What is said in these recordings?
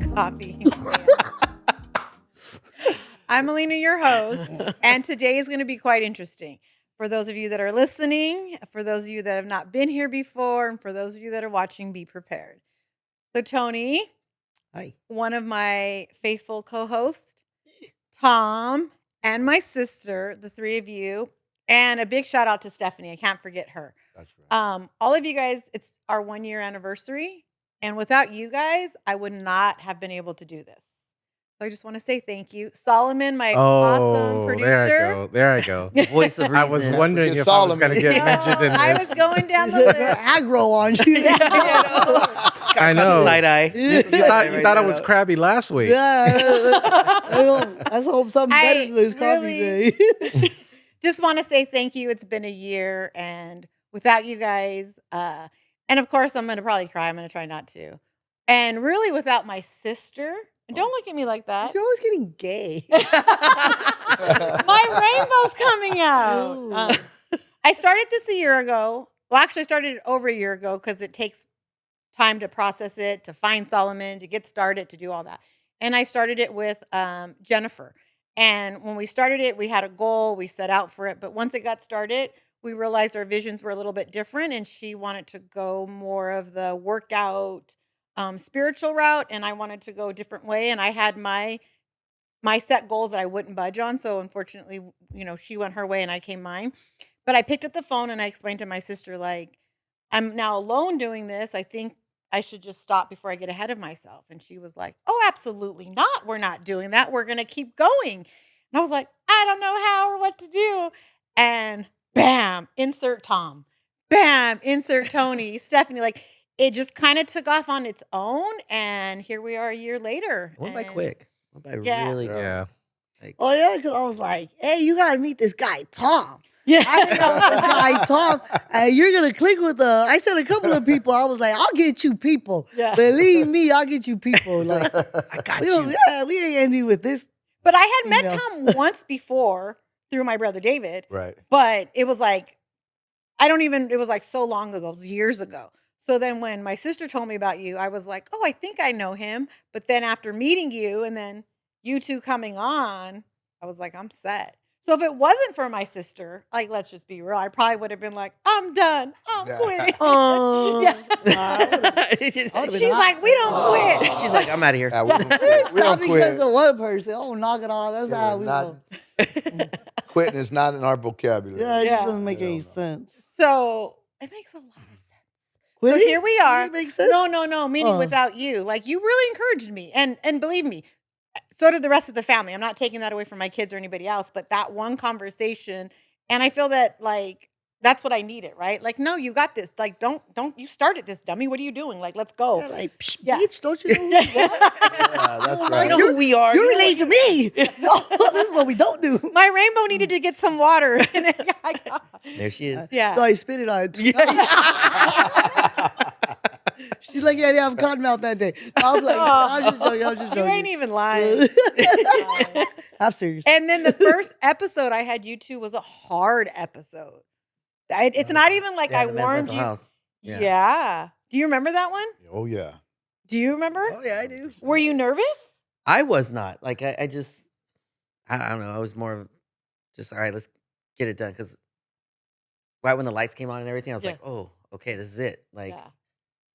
coffee. I'm Melina, your host, and today is going to be quite interesting. For those of you that are listening, for those of you that have not been here before, and for those of you that are watching, be prepared. So Tony, hi, one of my faithful co-hosts, Tom, and my sister, the three of you, and a big shout out to Stephanie. I can't forget her. That's right. All of you guys, it's our 1 year anniversary. And without you guys, I would not have been able to do this. So I just want to say thank you. Solomon, my awesome producer. There I go. the voice of reason. I was wondering if I was going to get mentioned in this. I was going down the list. Aggro on you. I know. Side eye. You thought it was crabby last week. Yeah. Let's hope something better than this coffee day. Just want to say thank you. It's been a year, and without you guys, and of course, I'm going to probably cry. I'm going to try not to. And really, without my sister, don't look at me like that. You're always getting gay. My rainbow's coming out. I started this a year ago. Well, actually, I started it over a year ago because it takes time to process it, to find Solomon, to get started, to do all that. And I started it with Jennifer. And when we started it, we had a goal. We set out for it. But once it got started, we realized our visions were a little bit different. And she wanted to go more of the workout, spiritual route. And I wanted to go a different way. And I had my set goals that I wouldn't budge on. So unfortunately, she went her way and I came mine. But I picked up the phone and I explained to my sister, like, I'm now alone doing this. I think I should just stop before I get ahead of myself. And she was like, oh, absolutely not. We're not doing that. We're going to keep going. And I was like, I don't know how or what to do. And bam, insert Tom. Bam, insert Tony, Stephanie. Like, it just kind of took off on its own. And here we are a year later. Went by quick. Went by Yeah. really quick. Yeah. Like, Oh, yeah, because I was like, hey, you got to meet this guy, Tom. Yeah. I didn't know this guy, Tom. And you're going to click with I said a couple of people. I was like, I'll get you people. Yeah. Believe me, I'll get you people. Like, I got we you. ain't ending with this. But I had met You know. Tom once before through my brother David. Right. But it was like, it was like so long ago, it was years ago. So then when my sister told me about you, I was like, oh, I think I know him. But then after meeting you and then you two coming on, I was like, I'm set. So if it wasn't for my sister, like, let's just be real, I probably would have been like, I'm done. I'm Yeah. quitting. Oh. Yeah. She's She's like, we don't quit. She's like, I'm out of here. Yeah, we don't quit. We Not don't because quit. of one person. Oh, knock it off. That's Yeah, how we not- go. Quitting is not in our vocabulary. Yeah, it Yeah. just doesn't make any Hell no. sense. So it makes a lot of sense. Will So it? here we are. Does it make sense? No, meaning Oh. without you. Like, you really encouraged me. And believe me, so did the rest of the family. I'm not taking that away from my kids or anybody else, but that one conversation, and I feel that, like, that's what I needed, right? Like, no, you got this. Like, don't you started this, dummy. What are you doing? Like, let's go. Yeah, like, psh, Yeah. bitch, don't you know who you are? Yeah, that's You right. know who we are. You You know relate to me. No, this is what we don't do. My rainbow needed to get some water. And I got, There she is. yeah. So I spit it on it. She's like, yeah, I'm cotton mouth that day. I was like, I'm just joking. I'm just You joking. ain't even lying. I'm serious. And then the first episode I had you two was a hard episode. It's not even like Yeah, I the men's warned mental you. health. Yeah. Do you remember that one? Oh, yeah. Do you remember? Oh, yeah, I do. Were you nervous? I was not. Like, I just, I don't know. I was more of just, all right, let's get it done. Because right when the lights came on and everything, I was Yeah. like, oh, okay, this is it. Like, Yeah.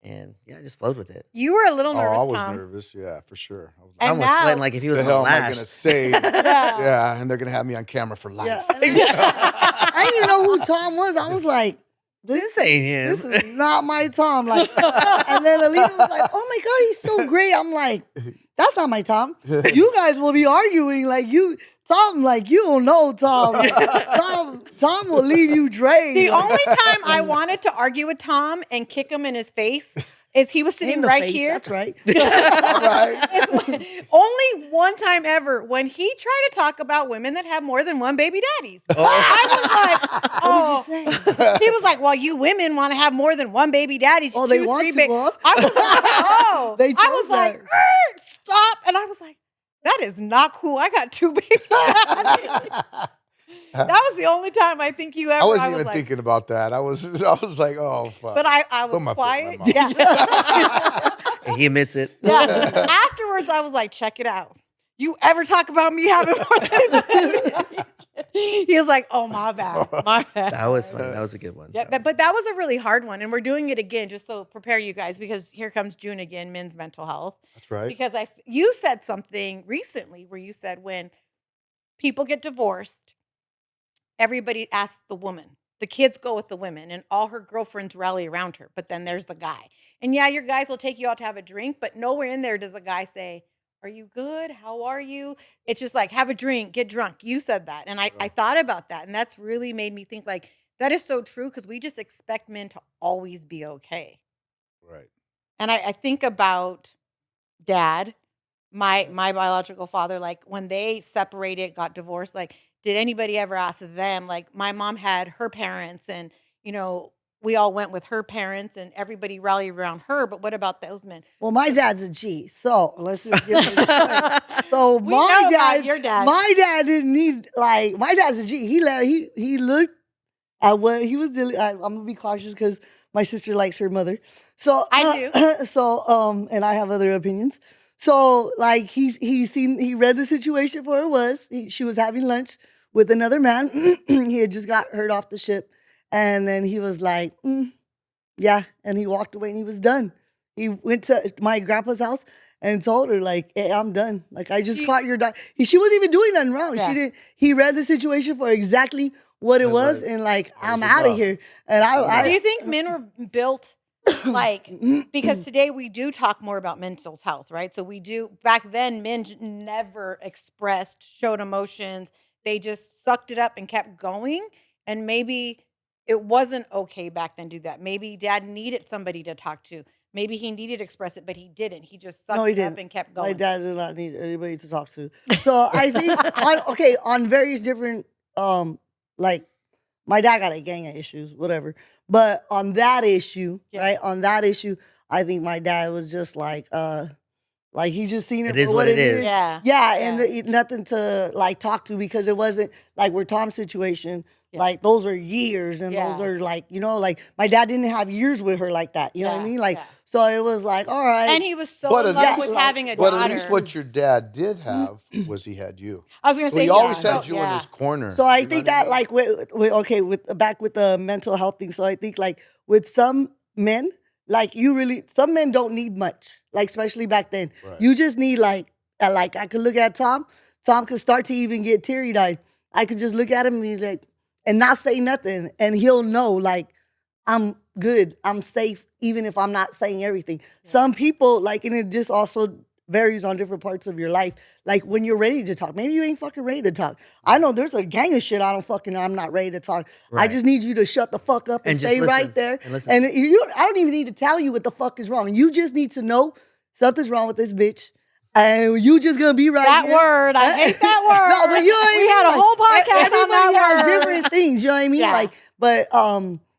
and yeah, I just flowed with it. You were a little Oh, nervous, I was Tom. nervous. Yeah, for sure. I was I And almost now- sweating like if he was the on hell the am I lash. going to say? Yeah. Yeah, and they're going to have me on camera for life. Yeah. I didn't even know who Tom was. I was like, This ain't him. this is not my Tom. Like, and then Alina was like, oh my God, he's so great. I'm like, that's not my Tom. You guys will be arguing like Tom, like, you don't know Tom. Tom will leave you drained. The Like, only time I wanted to argue with Tom and kick him in his face is he was in sitting the right face, here. That's right. Right. Only one time ever when he tried to talk about women that have more than one baby daddies. Oh. I was like, oh. What did you say? He was like, well, you women want to have more than one baby daddy. Oh, they want to, huh? I was like, oh. They I chose was like, that. stop. And I was like, that is not cool. I got two baby daddies. That was the only time I think you ever. I wasn't was even like, thinking about that. I was like, oh, fuck. but I Put was my foot in my quiet. mouth. Yeah. And he admits it. Yeah. Afterwards, afterwards, I was like, check it out. You ever talk about me having more than He was like, oh, my bad. My bad. That was funny. That was a good one. Yeah, but that was a really hard one. And we're doing it again, just so prepare you guys, because here comes June again, men's mental health. That's right. Because you said something recently where you said when people get divorced, everybody asks the woman. The kids go with the women and all her girlfriends rally around her. But then there's the guy. And yeah, your guys will take you out to have a drink, but nowhere in there does a guy say, are you good? How are you? It's just like, have a drink, get drunk. You said that. And I thought about that. And that's really made me think like, that is so true, because we just expect men to always be okay. Right. And I think about dad, my biological father, like when they separated, got divorced, like, did anybody ever ask them? Like, my mom had her parents, and, we all went with her parents, and everybody rallied around her. But what about those men? Well, my dad's a G, so let's just get it straight. So We know about your dad. my dad didn't need, like, my dad's a G. He looked at what he was dealing. I'm gonna be cautious because my sister likes her mother. So I do. So and I have other opinions. So like he read the situation for it was. She was having lunch with another man. He had just got hurt off the ship, and then he was like, yeah, and he walked away and he was done. He went to my grandpa's house and told her, like, hey, I'm done. Like, I just caught your dog. She wasn't even doing nothing wrong. Yeah. She didn't. He read the situation for exactly what it was, and like, I'm out of here. And do you think men were built like, because today we do talk more about mental health, right? So we do, back then, men never expressed, showed emotions. They just sucked it up and kept going. And maybe it wasn't okay back then to do that. Maybe dad needed somebody to talk to. Maybe he needed to express it, but he didn't. He just sucked it up and kept going. My dad did not need anybody to talk to. So I think on various different like, my dad got a gang of issues, whatever. But on that issue, right? On that issue, I think my dad was just like he just seen it is for what it is. Yeah. Yeah, and nothing to like talk to, because it wasn't like with Tom's situation. Yeah. Like, those are years, and those are like, like my dad didn't have years with her like that. You know what I mean? Like, so it was like, all right. And he was so in love with having a daughter. But at least what your dad did have was he had you. I was going to So say, he always had you in his corner. So I think that, like, back with the mental health thing. So I think, like, with some men, like, some men don't need much, like, especially back then. Right. You just need, like, I could look at Tom. Tom could start to even get teary-eyed. I could just look at him and be like, and not say nothing, and he'll know, like, I'm good, I'm safe, even if I'm not saying everything. Yeah. Some people, like, and it just also varies on different parts of your life. Like, when you're ready to talk, maybe you ain't fucking ready to talk. I know there's a gang of shit I'm not ready to talk. Right. I just need you to shut the fuck up and stay right there. And I don't even need to tell you what the fuck is wrong. You just need to know something's wrong with this bitch. And you just gonna be right that here. Word, I hate that word. No, but we had a whole podcast on that word. Different things, you know what I mean? Yeah. Like, but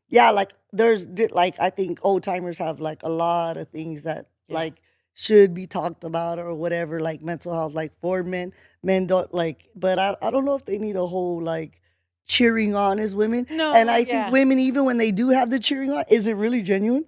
yeah, like there's like, I think old timers have like a lot of things that like should be talked about or whatever, like mental health, like for men don't like, but I don't know if they need a whole like cheering on as women. No, and I think women, even when they do have the cheering on, is it really genuine?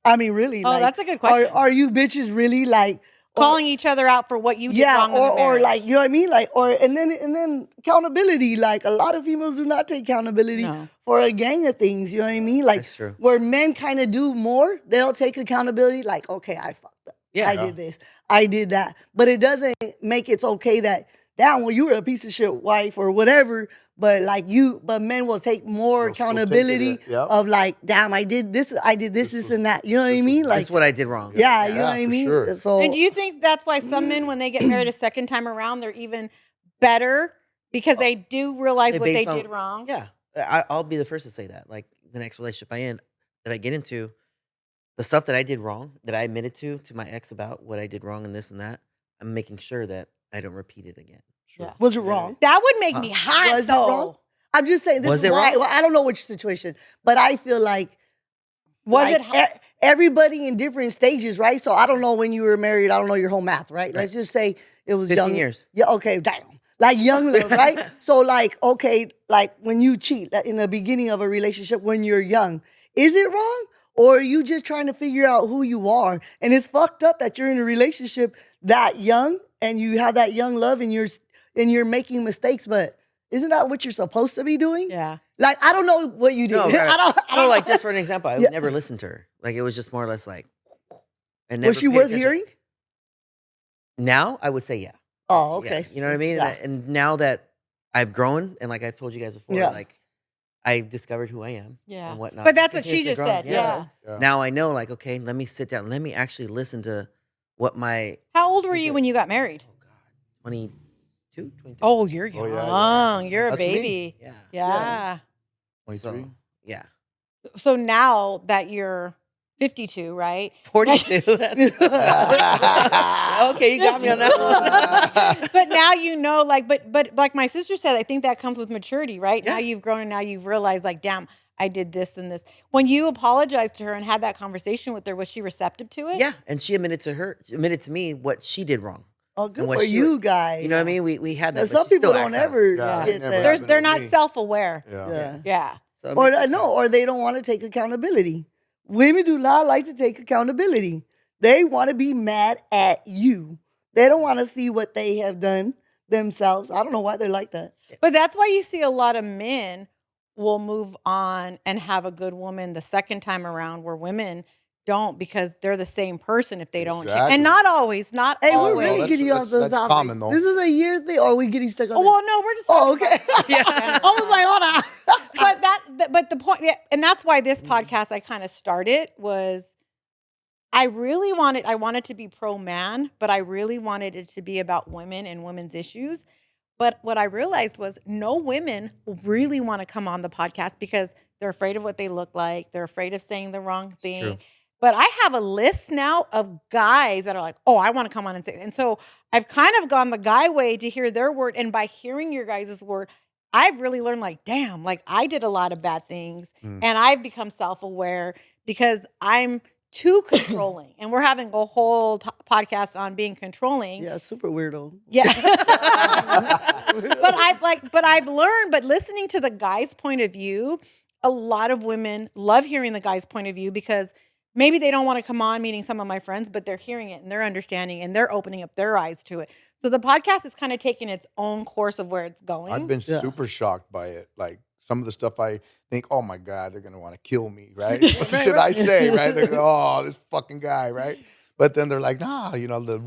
I mean, really? Oh, like, that's a good question. Are you bitches really like calling each other out for what you did wrong? or like, you know what I mean? Like, and then accountability. Like, a lot of females do not take accountability for a gang of things. You know what I mean? Like, that's true. Where men kind of do more, they'll take accountability. Like, okay, I fucked up. Yeah, I did this. I did that. But it doesn't make it okay that, damn, well, you were a piece of shit wife or whatever. But but men will take more accountability of like, damn, I did this, and that. You know what I mean? Like, that's what I did wrong. Yeah, you know what I mean? Sure. So, and do you think that's why some men, when they get married a second time around, they're even better because they do realize what they did wrong? Yeah, I'll be the first to say that. Like, the next relationship that I get into, the stuff that I did wrong, that I admitted to my ex about what I did wrong and this and that, I'm making sure that I don't repeat it again. Sure. Yeah. Was it wrong? That would make me hot, was though. It wrong? I'm just saying, this is why. Well, I don't know which situation, but I feel like everybody in different stages, right? So I don't know when you were married. I don't know your whole math, right? Let's just say it was 15 years. Yeah, okay, damn. Like young love, right? So like, okay, like when you cheat in the beginning of a relationship when you're young, is it wrong? or are you just trying to figure out who you are? And it's fucked up that you're in a relationship that young and you have that young love and you're making mistakes, but isn't that what you're supposed to be doing? Yeah. Like, I don't know what you did. No, I don't no, know. like just for an example, I would Yeah. never listen to her. Like it was just more or less like, and Was she paid worth attention. hearing? Now I would say yeah. Oh, Yeah, okay. you know what I mean? Yeah. And now that I've grown, and like I've told you guys before, Yeah. like I've discovered who I am Yeah. and whatnot. But that's what Continues she to just grow. said. Yeah. Yeah. Now I know, like, okay, let me sit down. Let me actually listen to what my How old were Who's you that? when you got married? oh god, 22, 23. Oh, you're young. Oh, yeah. You're a That's me. baby. yeah, Yeah. 23. So, yeah, So now that you're 52, right? 42. Okay, you got me on that one. But now you know, like, but like my sister said, I think that comes with maturity, right? Yeah. Now you've grown and now you've realized, like, damn, I did this and this. When you apologized to her and had that conversation with her, was she receptive to it? Yeah, and she admitted to me what she did wrong. Oh, good And what for she you would- guys. You know what I mean? We had that. Now, but some she people still don't acts out. ever Yeah, get it never that. happened They're with not me. self-aware. Yeah. Yeah. Yeah. So it Or makes sense. no, or they don't want to take accountability. Women do not like to take accountability. They want to be mad at you. They don't want to see what they have done themselves. I don't know why they're like that. But that's why you see a lot of men will move on and have a good woman the second time around, where women don't, because they're the same person if they don't change. Exactly. And not always, not Hey, always. we're really that's- getting off the that's topic. common, though. This is a year thing, or are we getting stuck on Oh, this? well, no, we're just Oh, talking okay. about- Yeah. I was like, hold on. but the point, yeah, and that's why this podcast I kind of started was I wanted to be pro man, but I really wanted it to be about women and women's issues. But what I realized was no women really want to come on the podcast because they're afraid of what they look like. They're afraid of saying the wrong thing. true. But I have a list now of guys that are like, oh, I want to come on and say. And so I've kind of gone the guy way to hear their word. And by hearing your guys' word, I've really learned, like, damn, like I did a lot of bad things. And I've become self-aware because I'm too controlling. And we're having a whole podcast on being controlling. Yeah, super weirdo. Yeah. but I've learned, but listening to the guy's point of view, a lot of women love hearing the guy's point of view because maybe they don't want to come on, meeting some of my friends, but they're hearing it and they're understanding and they're opening up their eyes to it. So the podcast is kind of taking its own course of where it's going. I've been Yeah. super shocked by it. Like some of the stuff I think, oh my God, they're gonna want to kill me, right? What should I say, right? They're gonna, oh, this fucking guy, right? But then they're like, nah, you know, the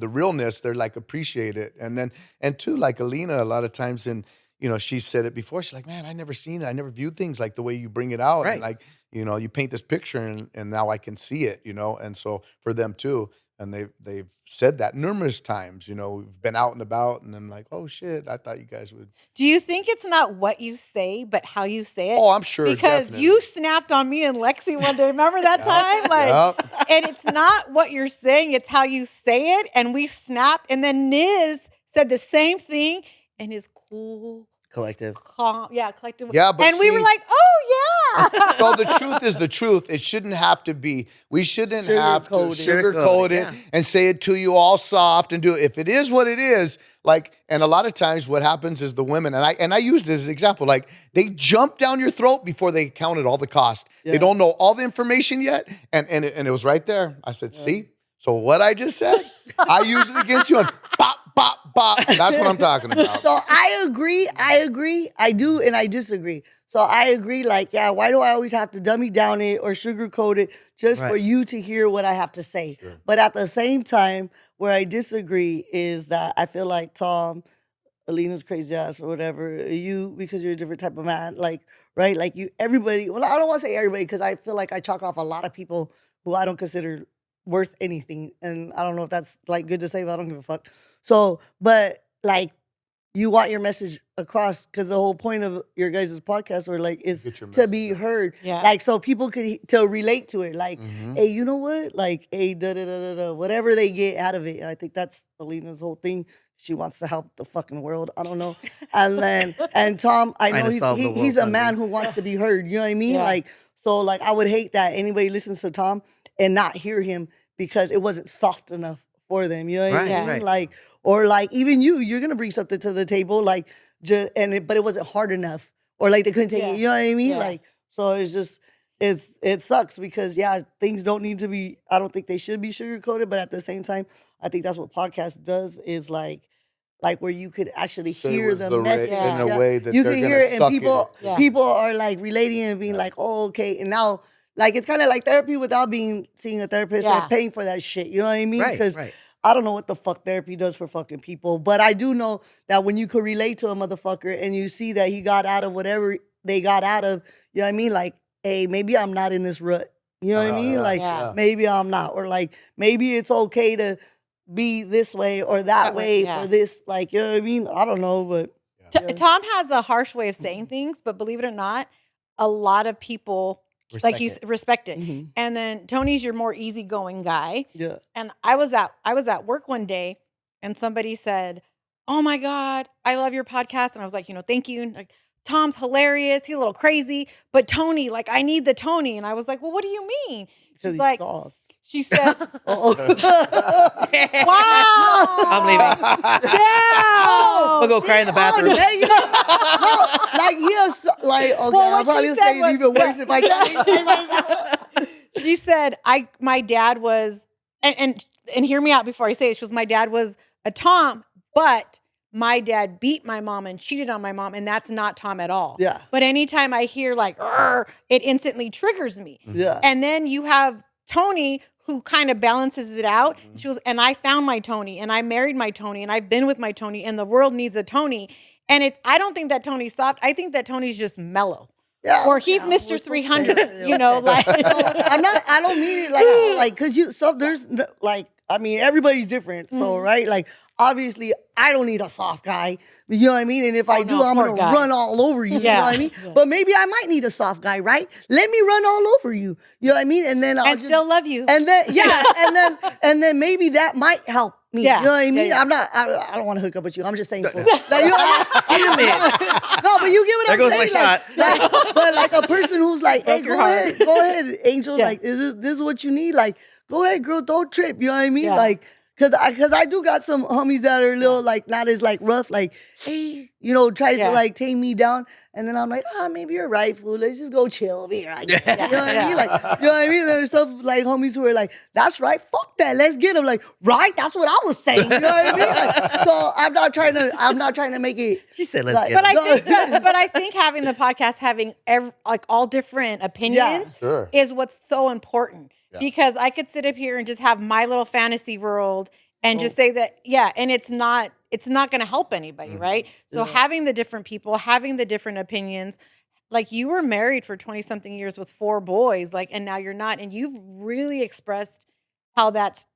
realness, they're like appreciate it. And two, like Alina, a lot of times you know, she said it before. She's like, man, I never seen it. I never viewed things like the way you bring it out. Right. And like, you know, you paint this picture and now I can see it, you know? And so for them too, and they've said that numerous times, you know, we've been out and about and I'm like, oh shit, I thought you guys would. Do you think it's not what you say, but how you say it? Oh, I'm sure. Because definitely. you snapped on me and Lexi one day. Remember that time? Like, Yep. and it's not what you're saying, it's how you say it. And we snapped. And then Niz said the same thing in his cool, Collective. calm, collective. Yeah, but and we were see- like, oh yeah. So the truth is the truth. It shouldn't have to be. We shouldn't have to Sugarcoat it. sugarcoat it Yeah. and say it to you all soft and do it. If it is what it is, like, and a lot of times what happens is the women, and I used it as an example, like they jump down your throat before they counted all the cost. Yeah. They don't know all the information yet. And it was right there. I said, see? So what I just said, I used it against you and bop, bop, bop. That's what I'm talking about. So I agree. I do, and I disagree. So I agree, like, yeah, why do I always have to dummy down it or sugarcoat it just for Right. you to hear what I have to say? But at the same time, where I disagree is that I feel like Tom, Alina's crazy ass or whatever, you, because you're a different type of man, like, right? Like you, everybody, well, I don't want to say everybody because I feel like I chalk off a lot of people who I don't consider worth anything. And I don't know if that's like good to say, but I don't give a fuck. So, but like, you want your message across because the whole point of your guys' podcast or like is Get your to message be out. heard. Yeah. Like so people could to relate to it. Like, Mhm. hey, you know what? Like, hey, da da da da da. Whatever they get out of it. I think that's Alina's whole thing. She wants to help the fucking world. I don't know. And Tom, I Trying know to solve the he's world's a man hunger. who wants to be heard. You know what I mean? Yeah. Like, so like I would hate that anybody listens to Tom and not hear him because it wasn't soft enough for them. You know what I Right, mean? right. Like, or like even you're gonna bring something to the table, like but it wasn't hard enough, or like they couldn't take Yeah. it. You know what I mean? Yeah. Like, so it's just it sucks because things don't need to be. I don't think they should be sugar coated, but at the same time, I think that's what podcast does is like where you could actually Say hear with the the message in a way that you they're can gonna hear it, and suck people it. people are like relating and being like, oh, okay, and now like it's kind of like therapy without seeing a therapist or paying for that shit. You know what I mean? Right, Because right. I don't know what the fuck therapy does for fucking people, but I do know that when you could relate to a motherfucker and you see that he got out of whatever they got out of, you know what I mean? Like, hey, maybe I'm not in this rut. You know what I mean? Like, maybe I'm not, or like maybe it's okay to be this way or that way for this, like, you know what I mean? I don't know, but Tom has a harsh way of saying things, but believe it or not, a lot of people respect it. Mhm. And then Tony's your more easygoing guy. Yeah. And I was at work one day and somebody said, "Oh my God, I love your podcast." And I was like, thank you. And like, Tom's hilarious. He's a little crazy, but Tony, like, I need the Tony. And I was like, well, what do you mean? Because She's he's like, soft. she said, Oh. wow. I'm leaving. Damn. We'll go cry in the bathroom. No, like he is like okay. Well, I'll what she probably said say it was- even worse if I can't. She said, my dad was, and hear me out before I say it. She was, my dad was a Tom, but my dad beat my mom and cheated on my mom, and that's not Tom at all. Yeah. But anytime I hear like, "Arr," it instantly triggers me. Yeah. And then you have Tony who kind of balances it out. She was, and I found my Tony, and I married my Tony, and I've been with my Tony, and the world needs a Tony. And I don't think that Tony's soft. I think that Tony's just mellow. Yeah, Or he's we're Mr. so 300, sensitive. like. I don't mean it like because there's like, I mean, everybody's different. So, right? Like, obviously, I don't need a soft guy. You know what I mean? And if I do, I'm poor going to guy. run all over you. You know what I mean? But maybe I might need a soft guy, right? Let me run all over you. You know what I mean? And then I'll Still love you. And then, and then maybe that might help me. Yeah. You know what I mean? Yeah. I don't want to hook up with you. I'm just saying. Like, you know what I mean? Damn it. No, but you get what There I'm goes saying. my shot. But like a person who's like, hey, Broke your heart. go ahead, Angel. Yeah. Like, this is what you need? Like, go ahead, girl, don't trip. You know what I mean? Yeah. Like, cause I do got some homies that are a little like not as like rough, like, hey, tries to like tame me down. And then I'm like, maybe you're right, fool. Let's just go chill over here. Like, you know what I mean? Like, you know what I mean? There's stuff like homies who are like, that's right, fuck that. Let's get him. Like, right, that's what I was saying. You know what I mean? Like, so I'm not trying to make it. She said, let's Like, get But him. I think having the podcast, having like all different opinions, Sure. is what's so important. Because I could sit up here and just have my little fantasy world and just say that, and it's not going to help anybody, right? So having the different people, having the different opinions, like you were married for 20 something years with 4 boys, like, and now you're not, and you've really expressed how that's,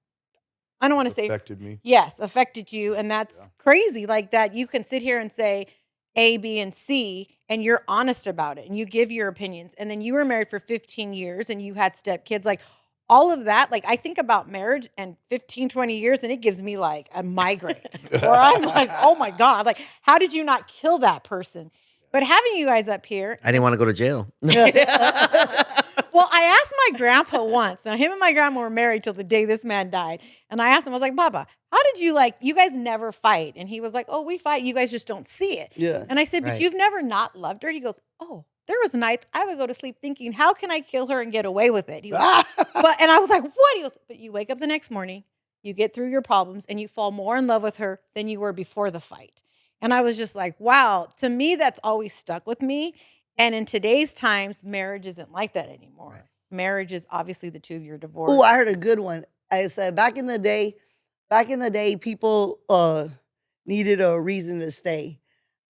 I don't want to say affected me. Yes, affected you. And that's crazy. Like that you can sit here and say A, B, and C, and you're honest about it and you give your opinions. And then you were married for 15 years and you had stepkids. Like all of that, like I think about marriage and 15, 20 years and it gives me like a migraine where I'm like, oh my God, like how did you not kill that person? But having you guys up here. I didn't want to go to jail. Well, I asked my grandpa once. Now, him and my grandma were married till the day this man died. And I asked him, I was like, Papa, how did you guys never fight? And he was like, oh, we fight. You guys just don't see it. Yeah. And I said, but Right. you've never not loved her? He goes, oh, there was nights I would go to sleep thinking, how can I kill her and get away with it? He goes, and I was like, what? He goes, but you wake up the next morning, you get through your problems, and you fall more in love with her than you were before the fight. And I was just like, wow. To me, that's always stuck with me. And in today's times, marriage isn't like that anymore. Right. Marriage is obviously the 2 of your divorce. Oh, I heard a good one. I said back in the day, people needed a reason to stay,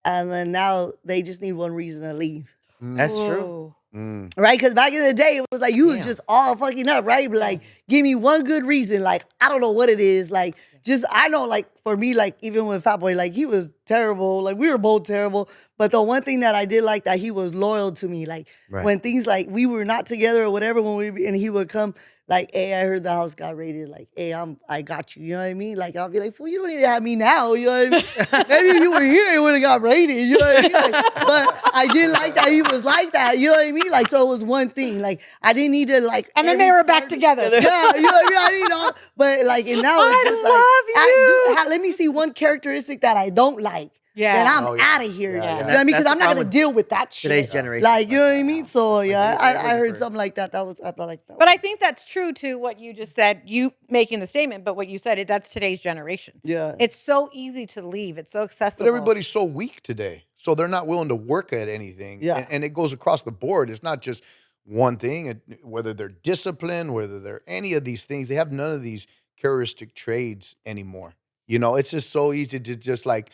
and then now they just need one reason to leave. That's true. Mm. Right? Because back in the day, it was like you was Damn. just all fucking up, right? But like, give me one good reason. Like, I don't know what it is. Like, just I know, like for me, like even with Fat Boy, like he was terrible. Like we were both terrible. But the one thing that I did like that he was loyal to me. Like Right. when things like we were not together or whatever, and he would come. Like, hey, I heard the house got raided. Like, hey, I got you. You know what I mean? Like, I'll be like, fool, you don't need to have me now. You know what I mean? Maybe if you were here, it would have got raided. You know what I mean? Like, but I did like that he was like that. You know what I mean? Like, so it was one thing. Like, I didn't need to like. and then they were back together. Yeah, you know what I mean? I didn't know. But like, and now it's just I love you. let me see one characteristic that I don't like. then I'm Oh, yeah. out of here. Yeah, You yeah. know what I mean? That's Because the I'm not problem gonna with deal with that shit. Today's generation. Like, you know what I that mean? now. So Like, yeah, they're I ready heard for- something like that. I thought like that. But I think that's true to what you just said. You making the statement, but what you said, that's today's generation. Yeah. It's so easy to leave. It's so accessible. But everybody's so weak today, so they're not willing to work at anything. Yeah. And it goes across the board. It's not just one thing. Whether they're disciplined, whether they're any of these things, they have none of these characteristic traits anymore. You know, it's just so easy to just like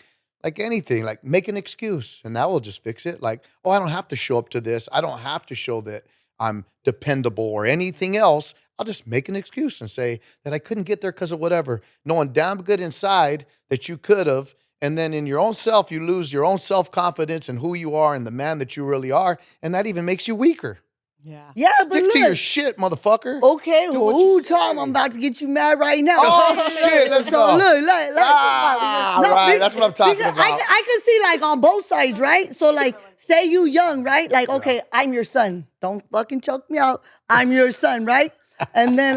anything, like make an excuse, and that will just fix it. Like, oh, I don't have to show up to this. I don't have to show that I'm dependable or anything else. I'll just make an excuse and say that I couldn't get there because of whatever, knowing damn good inside that you could have. And then in your own self, you lose your own self-confidence and who you are and the man that you really are. And that even makes you weaker. Yeah. Yeah, but Stick to your look. shit, motherfucker. Okay, Do what you Tom, say. I'm about to get you mad right now. Oh, shit, let's so go. Look, Right, that's what I'm talking because about. I can see like on both sides, right? So like, say you young, right? Like, okay, I'm your son. Don't fucking choke me out. I'm your son, right? And then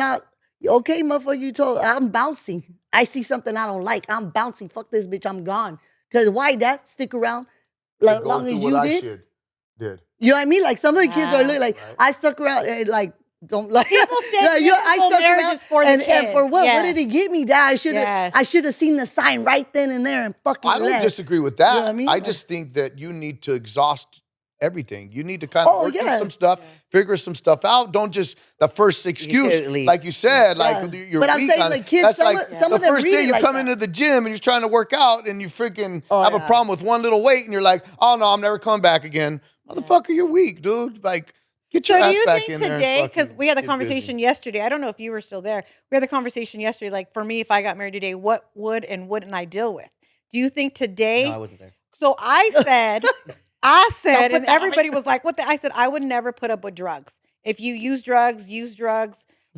okay, motherfucker, I'm bouncing. I see something I don't like. I'm bouncing. Fuck this bitch. I'm gone. Cause why that? Stick around They as go long through as what you I did. did. You know what I mean? Like some of the kids are literally like, Right. I stuck around and like don't like People stay I miserable stuck around marriages for the and kids. for what? What did Yes. it get me, Dad? Yes. I should have seen the sign right then and there and fucking I don't left. disagree with that. You know what I mean? I just think that you need to exhaust everything. You need to kind of work through some stuff, figure some stuff out. Don't just the first excuse, leave. like you said, Yeah. like you're But I'm weak saying, on like, it. kids, That's some like of- some the of them first read day it you like come that. into the gym and you're trying to work out and you freaking Oh, have a yeah. problem with one little weight and you're like, oh no, I'm never coming back again. Motherfucker, you're weak, dude. Like, get your So do ass you back think in there. and today, because fucking we had the get conversation busy. yesterday, I don't know if you were still there. We had the conversation yesterday, like for me, if I got married today, what would and wouldn't I deal with? Do you think today? No, I wasn't there. So I said, put and that on everybody was like, what the? I said, I would never put up with drugs. If you use drugs,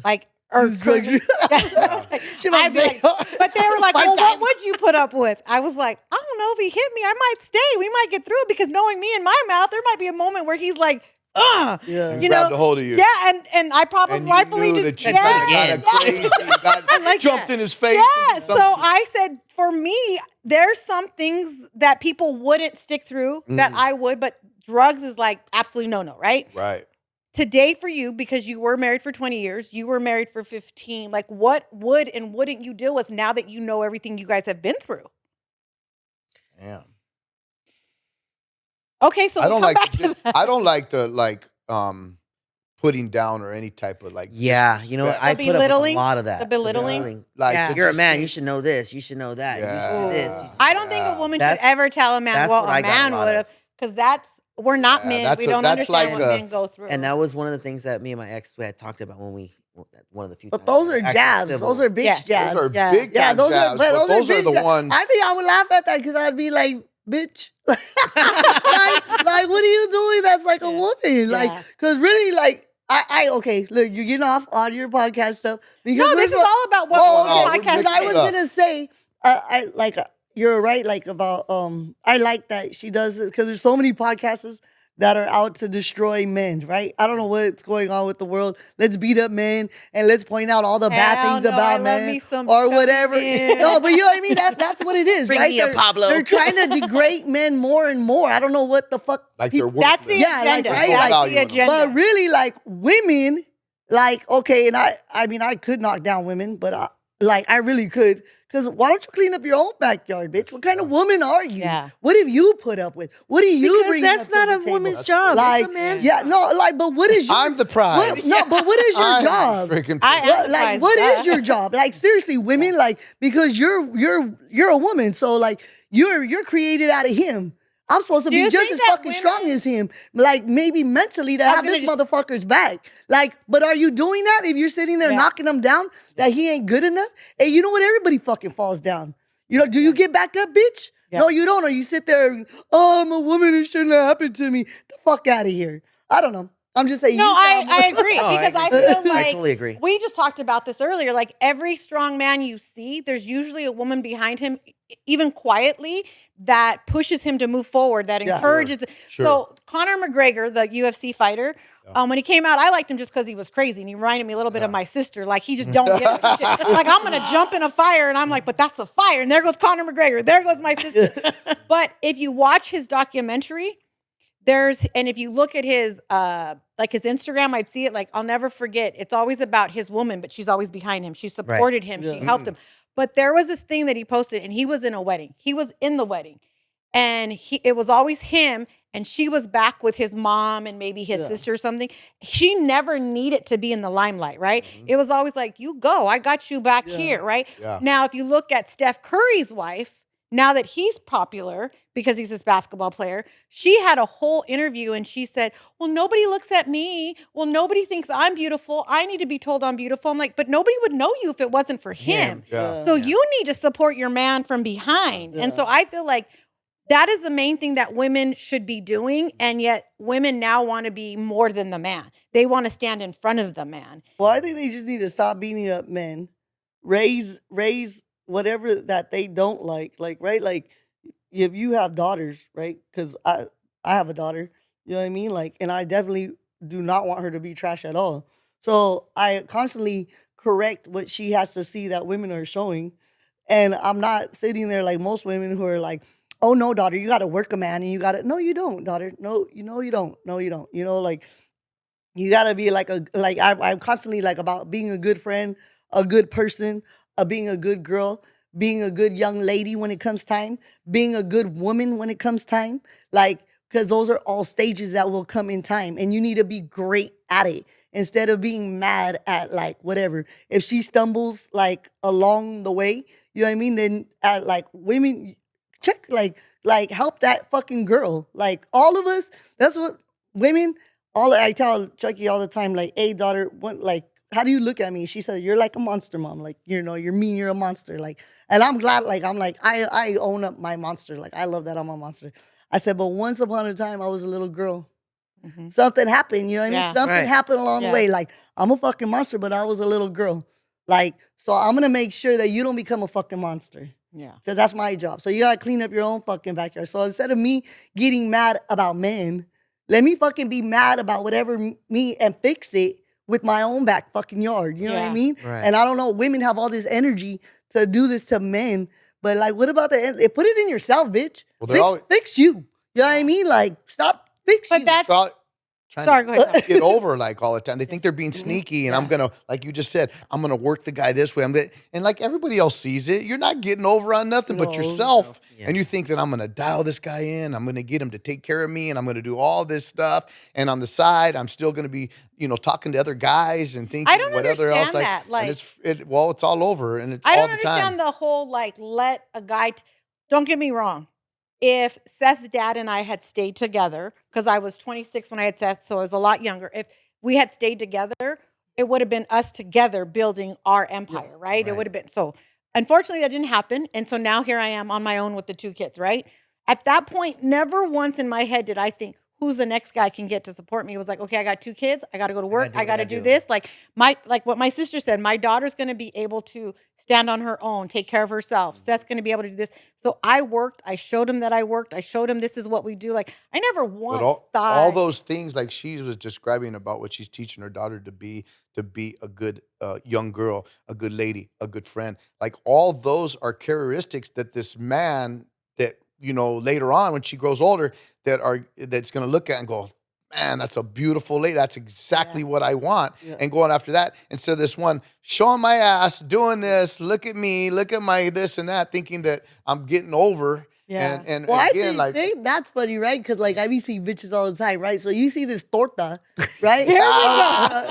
like, or Use drugs. currently- Yeah, I was like, She might I'd be say- like- but they were like, Five well, what times. would you put up with? I was like, I don't know. If he hit me, I might stay. We might get through it because knowing me in my mouth, there might be a moment where he's like, Yeah. you Grabbed know, a hold of you. yeah, and I probably And you rightfully knew just that you Yeah. got crazy, you got like jumped that. in his face. Yeah, and so I said for me, there's some things that people wouldn't stick through that I would, but drugs is like absolutely no, right? right. Today for you, because you were married for 20 years, you were married for 15, like what would and wouldn't you deal with now that you know everything you guys have been through? Damn. Okay, so I don't we'll come like back to that. I don't like the putting down or any type of like Yeah, you know what? I disrespect. The put up with a belittling? lot of that. The belittling? like Yeah. to You're a just man. think- You should know this. You should know that. You should Yeah. do this. You should I don't think a woman should That's- ever tell a man that's what what a I got a man lot would have, of. because we're not Yeah, men. that's We a- don't that's understand like what a- men go through. And that was one of the things that me and my ex had talked about when one of the few But times those we are were actually jabs. civil. Those are bitch Yeah. jabs. Those are Yeah. big Yeah, time those jabs, are, but those those are are bitch the jabs. ones. I think I would laugh at that because I'd be like, bitch. like, what are you doing? That's like a woman. Like, Yeah. because really, like, okay, look, you're getting off on your podcast stuff. Because no, this is all about what Oh, no, the we're podcast because I mixing was it up. gonna say, I like you're right, like about I like that she does it because there's so many podcasters that are out to destroy men, right? I don't know what's going on with the world. Let's beat up men and let's point out all the bad Hell things no, I about love men me some or chubby whatever. men. No, but you know what I mean? That's what it is, Bring right? me a Pablo. They're trying to degrade men more and more. I don't know what the fuck. Like people- they're That's the worthless. Yeah, like, agenda. right, That's like- the agenda. but really, like women, like okay, and I mean, I could knock down women, but I really could. Because why don't you clean up your own backyard, bitch? What kind of woman are you? Yeah. What have you put up with? What do you Because bring? that's up to not the a table? woman's job. Like, That's a man's yeah, job. no, like, but what is your? I'm the prize. What, no, but what is your I'm job? freaking I am What, the like, prize, what duh. is your job? Like, seriously, women, like, because you're a woman, so like, you're created out of him. I'm supposed to Do be you just think as that fucking women- strong as him, like maybe mentally to was have gonna this just- motherfucker's back. Like, but are you doing that if you're sitting there Yeah. knocking him down that he ain't good enough? And you know what? Everybody fucking falls down. You know, do you get back up, bitch? Yeah. No, you don't. Or you sit there, and, oh, I'm a woman, it shouldn't have happened to me. The fuck out of here. I don't know. I'm just saying. No, you sound I more- agree No, I because I agree. feel I like totally agree. we just talked about this earlier. Like every strong man you see, there's usually a woman behind him even quietly, that pushes him to move forward, that encourages. Sure. So Conor McGregor, the UFC fighter, when he came out, I liked him just because he was crazy and he reminded me a little bit of my sister. Like he just don't give a shit. Like I'm gonna jump in a fire and I'm like, but that's a fire. And there goes Conor McGregor. There goes my sister. But if you watch his documentary, and if you look at his like his Instagram, I'd see it. Like I'll never forget. It's always about his woman, but she's always behind him. She supported him. She helped him. But there was this thing that he posted, and he was in a wedding. He was in the wedding, and it was always him, and she was back with his mom and maybe his sister or something. She never needed to be in the limelight, right? It was always like, you go, I got you back here, right? Now, if you look at Steph Curry's wife, now that he's popular because he's this basketball player, she had a whole interview and she said, well, nobody looks at me. Well, nobody thinks I'm beautiful. I need to be told I'm beautiful. I'm like, but nobody would know you if it wasn't for him. So you need to support your man from behind. And so I feel like that is the main thing that women should be doing. And yet women now want to be more than the man. They want to stand in front of the man. Well, I think they just need to stop beating up men, raise whatever that they don't like, right? Like if you have daughters, right? Because I have a daughter, you know what I mean? Like, and I definitely do not want her to be trash at all. So I constantly correct what she has to see that women are showing. And I'm not sitting there like most women who are like, oh no, daughter, you got to work a man and you got to, no, you don't, daughter. No, you don't. No, you don't. You know, like you got to be like I'm constantly like about being a good friend, a good person, being a good girl, being a good young lady when it comes time, being a good woman when it comes time. Like, because those are all stages that will come in time. And you need to be great at it instead of being mad at like whatever. If she stumbles like along the way, you know what I mean? Then at like women, check like help that fucking girl. Like all of us, that's what women, I tell Chucky all the time, like, hey daughter, what, like, how do you look at me? She said, you're like a monster, mom. Like, you know, you're mean, you're a monster. Like, and I'm glad, like, I own up my monster. Like, I love that I'm a monster. I said, but once upon a time, I was a little girl. Something happened, you know what I mean? Something happened along the way. Like, I'm a fucking monster, but I was a little girl. Like, so I'm going to make sure that you don't become a fucking monster. Yeah. Because that's my job. So you got to clean up your own fucking backyard. So instead of me getting mad about men, let me fucking be mad about whatever me and fix it with my own back fucking yard. You know what I mean? Right. And I don't know, women have all this energy to do this to men. But like, what about put it in yourself, bitch. Well, fix you. You know what I mean? Like, stop fixing. But that's trying go ahead. to get over like all the time. They think they're being sneaky, and I'm gonna, like you just said, I'm gonna work the guy this way. And like everybody else sees it, you're not getting over on nothing but yourself. And you think that I'm gonna dial this guy in, I'm gonna get him to take care of me, and I'm gonna do all this stuff. And on the side, I'm still gonna be, talking to other guys and thinking I don't whatever else. understand that. Like, and it's all over, and it's I all don't the time. understand the whole like let a guy. Don't get me wrong. If Seth's dad and I had stayed together, because I was 26 when I had Seth, so I was a lot younger. If we had stayed together, it would have been us together building our empire, right? It would have been so. Unfortunately, that didn't happen, and so now here I am on my own with the 2 kids, right? At that point, never once in my head did I think, who's the next guy I can get to support me? It was like, okay, I got 2 kids. I got to go to work. I got to do this. Like what my sister said, my daughter's going to be able to stand on her own, take care of herself. Seth's going to be able to do this. So I worked. I showed him that I worked. I showed him this is what we do. Like I never once thought all those things like she was describing about what she's teaching her daughter to be a good young girl, a good lady, a good friend. Like all those are characteristics that this man that later on when she grows older that's going to look at and go, man, that's a beautiful lady. That's exactly what I want. And going after that instead of this one showing my ass, doing this, look at me, look at my this and that, thinking that I'm getting over. Yeah. And Well, again, I think that's funny, right? Because like I be seeing bitches all the time, right? So you see this torta, right?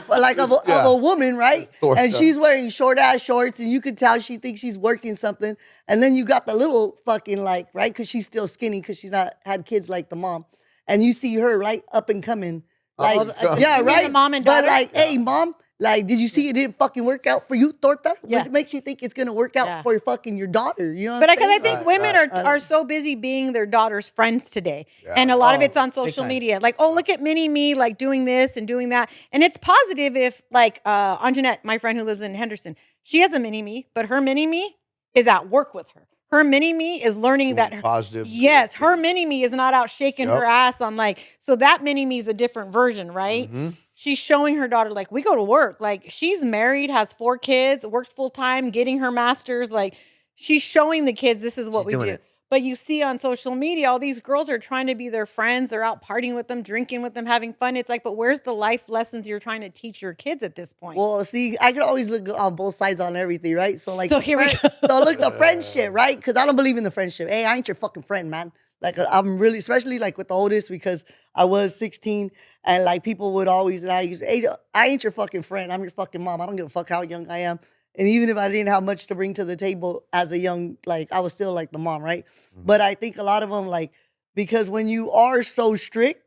Like of a woman, right? Torta. And she's wearing short ass shorts, and you could tell she thinks she's working something. And then you got the little fucking like, right? Because she's still skinny because she's not had kids like the mom. And you see her right up and coming, like yeah, right. The mom and but daughter? like, hey, mom. Like, did you see it didn't fucking work out for you, torta? Yeah. What makes you think it's gonna work out for your daughter? You know what But I'm because I saying? think women are so busy being their daughter's friends today. And a lot of it's on social media. Like, oh, look at mini me, like doing this and doing that. And it's positive if like Anjanette, my friend who lives in Henderson, she has a mini me, but her mini me is at work with her. Her mini me is learning that her, positive. yes, her mini me is not out shaking her ass on like, so that mini me is a different version, right? Mm-hmm. She's showing her daughter, like, we go to work. Like, she's married, has 4 kids, works full time, getting her master's. Like, she's showing the kids this is what She's we doing do. it. But you see on social media, all these girls are trying to be their friends. They're out partying with them, drinking with them, having fun. It's like, but where's the life lessons you're trying to teach your kids at this point? Well, see, I can always look on both sides on everything, right? So, like, So here we go. So, look, the friendship, right? Because I don't believe in the friendship. Hey, I ain't your fucking friend, man. Like, I'm really, especially like with the oldest, because I was 16, and like people would always, and I used, hey, I ain't your fucking friend. I'm your fucking mom. I don't give a fuck how young I am. And even if I didn't have much to bring to the table as a young, like, I was still like the mom, right? Mm-hmm. But I think a lot of them, like, because when you are so strict,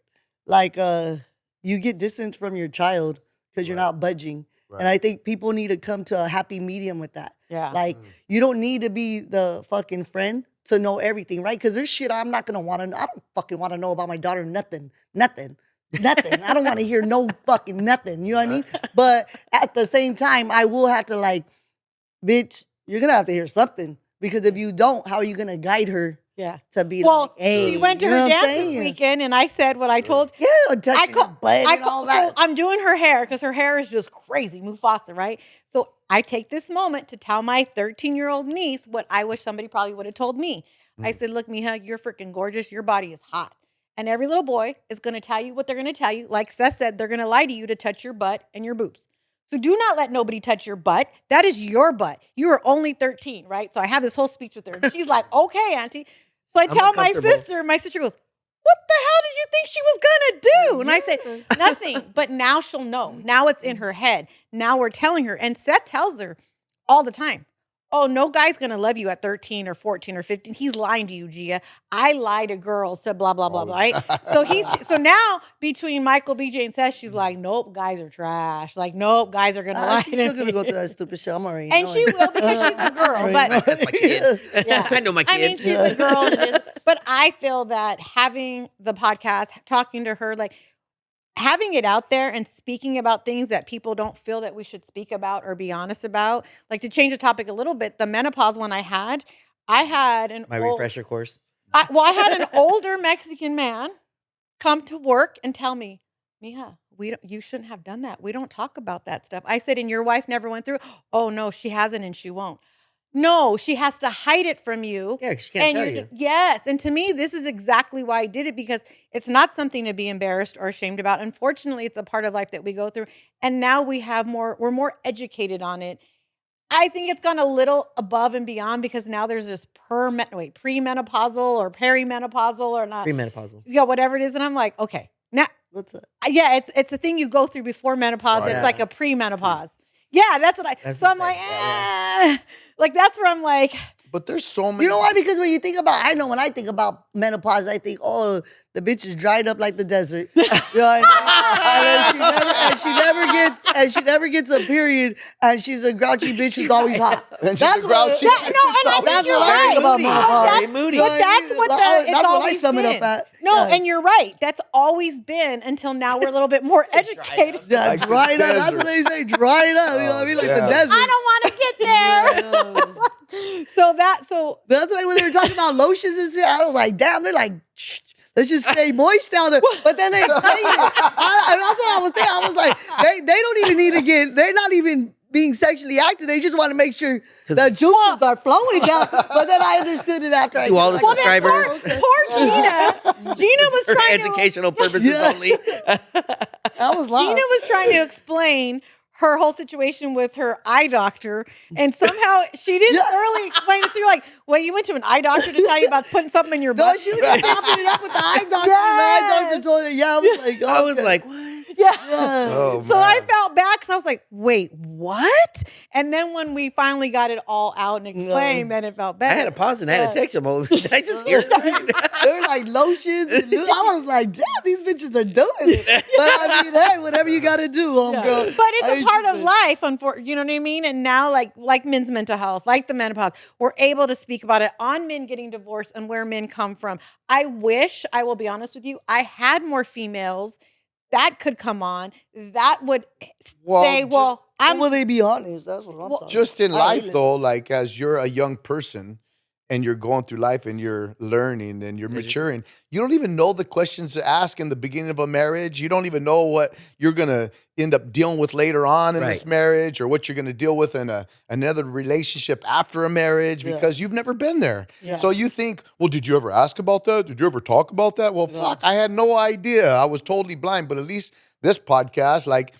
like, you get distance from your child because you're not budging. Right. And I think people need to come to a happy medium with that. Yeah. Like, you don't need to be the fucking friend to know everything, right? Because there's shit I'm not going to want to know. I don't fucking want to know about my daughter nothing. I don't want to hear no fucking nothing. You know what I mean? But at the same time, I will have to, like, bitch, you're going to have to hear something. Because if you don't, how are you going to guide her to be like, hey, she went to you know her what I'm dance this saying? weekend, and I said what I told. Yeah, touching her butt and all that. So I'm doing her hair because her hair is just crazy, Mufasa, right? So I take this moment to tell my 13-year-old niece what I wish somebody probably would have told me. I said, look, Mija, you're freaking gorgeous. Your body is hot. And every little boy is going to tell you what they're going to tell you. Like Seth said, they're going to lie to you to touch your butt and your boobs. So do not let nobody touch your butt. That is your butt. You are only 13, right? So I have this whole speech with her. And she's like, okay, auntie. So I tell my sister goes, what the hell did you think she was going to do? And I said, nothing. But now she'll know. Now it's in her head. Now we're telling her. And Seth tells her all the time, oh, no guy's going to love you at 13 or 14 or 15. He's lying to you, Gia. I lie to girls to blah, blah, blah, blah, right? So now between Michael, BJ, and Seth, she's like, nope, guys are trash. Like, nope, guys are going to lie She's to still going to me. go through that stupid shit. I'm already And she will because she's a girl. But That's my kid. yeah. I know my kid. I mean, she's a girl. But I feel that having the podcast, talking to her, like having it out there and speaking about things that people don't feel that we should speak about or be honest about, like to change the topic a little bit, the menopause one I had My refresher course. I had an older Mexican man come to work and tell me, Mija, you shouldn't have done that. We don't talk about that stuff. I said, and your wife never went through? Oh, no, she hasn't and she won't. No, she has to hide it from you. Yeah, she can't tell you. Yes. And to me, this is exactly why I did it, because it's not something to be embarrassed or ashamed about. Unfortunately, it's a part of life that we go through. And now we're more educated on it. I think it's gone a little above and beyond because now there's this premenopausal or perimenopausal or not. Premenopausal. Yeah, whatever it is. And I'm like, okay, now, What's that? yeah, it's a thing you go through before menopause. Right. It's like a premenopause. Yeah, that's what That's so I'm the like, same. like that's where I'm like, But there's so many. You know why? Because when you think about, I know when I think about menopause, I think, oh, the bitch is dried up like the desert. You know what I mean? and she never gets a period, and she's a grouchy bitch who's always hot. And she's That's a what grouchy and I that's think you're what I think right. about menopause. Very moody. But that's what it's that's what I always sum it been. up at. No, Yeah. and you're right. That's always been until now we're a little bit more educated. Yeah, Like the dry it up. That's desert. what they say, dry it up. You know what I mean? Like yeah. the desert. I don't want to get there. So That's why when they were talking about lotions and shit, I was like, damn, they're like, shh, let's just stay moist down there. But then they explain it. And that's what I was saying. I was like, they don't even need to they're not even being sexually active. They just want to make sure the juices are flowing down. But then I understood it after To all the Well, then subscribers. poor Gina was For trying educational purposes Yeah. only. I was lost. Gina was trying to explain her whole situation with her eye doctor, and somehow she didn't thoroughly explain it. So you're like, "Wait, you went to an eye doctor to tell you about putting something in your No, butt?" she was popping it up with the eye doctor. Yes. The eye doctor told her, yeah, I was like, I was okay. like, what? Yeah. Oh, So I man. felt bad because I was like, "Wait, what?" And then when we finally got it all out and explained, then it felt I better. had to pause and I had to text him. Did I just hear that? They're like lotions. I was like, damn, these bitches are doing it. But I mean, hey, whatever you got to do, homegirl. But it's I a part of ain't- life, you know what I mean? And now, like men's mental health, like the menopause, we're able to speak about it on men getting divorced and where men come from. I wish, I will be honest with you, I had more females that could come on that would say, well, Will they be honest? That's what I'm talking Just in I life, hate though, like as you're a young person and you're going through life and you're learning and you're Did you? maturing, you don't even know the questions to ask in the beginning of a marriage. You don't even know what you're going to end up dealing with later on in this Right. marriage, or what you're going to deal with in another relationship after a marriage, Yeah. because you've never been there. Yeah. So you think, well, did you ever ask about that? Did you ever talk about that? Well, Yeah. fuck, I had no idea. I was totally blind. But at least this podcast, like,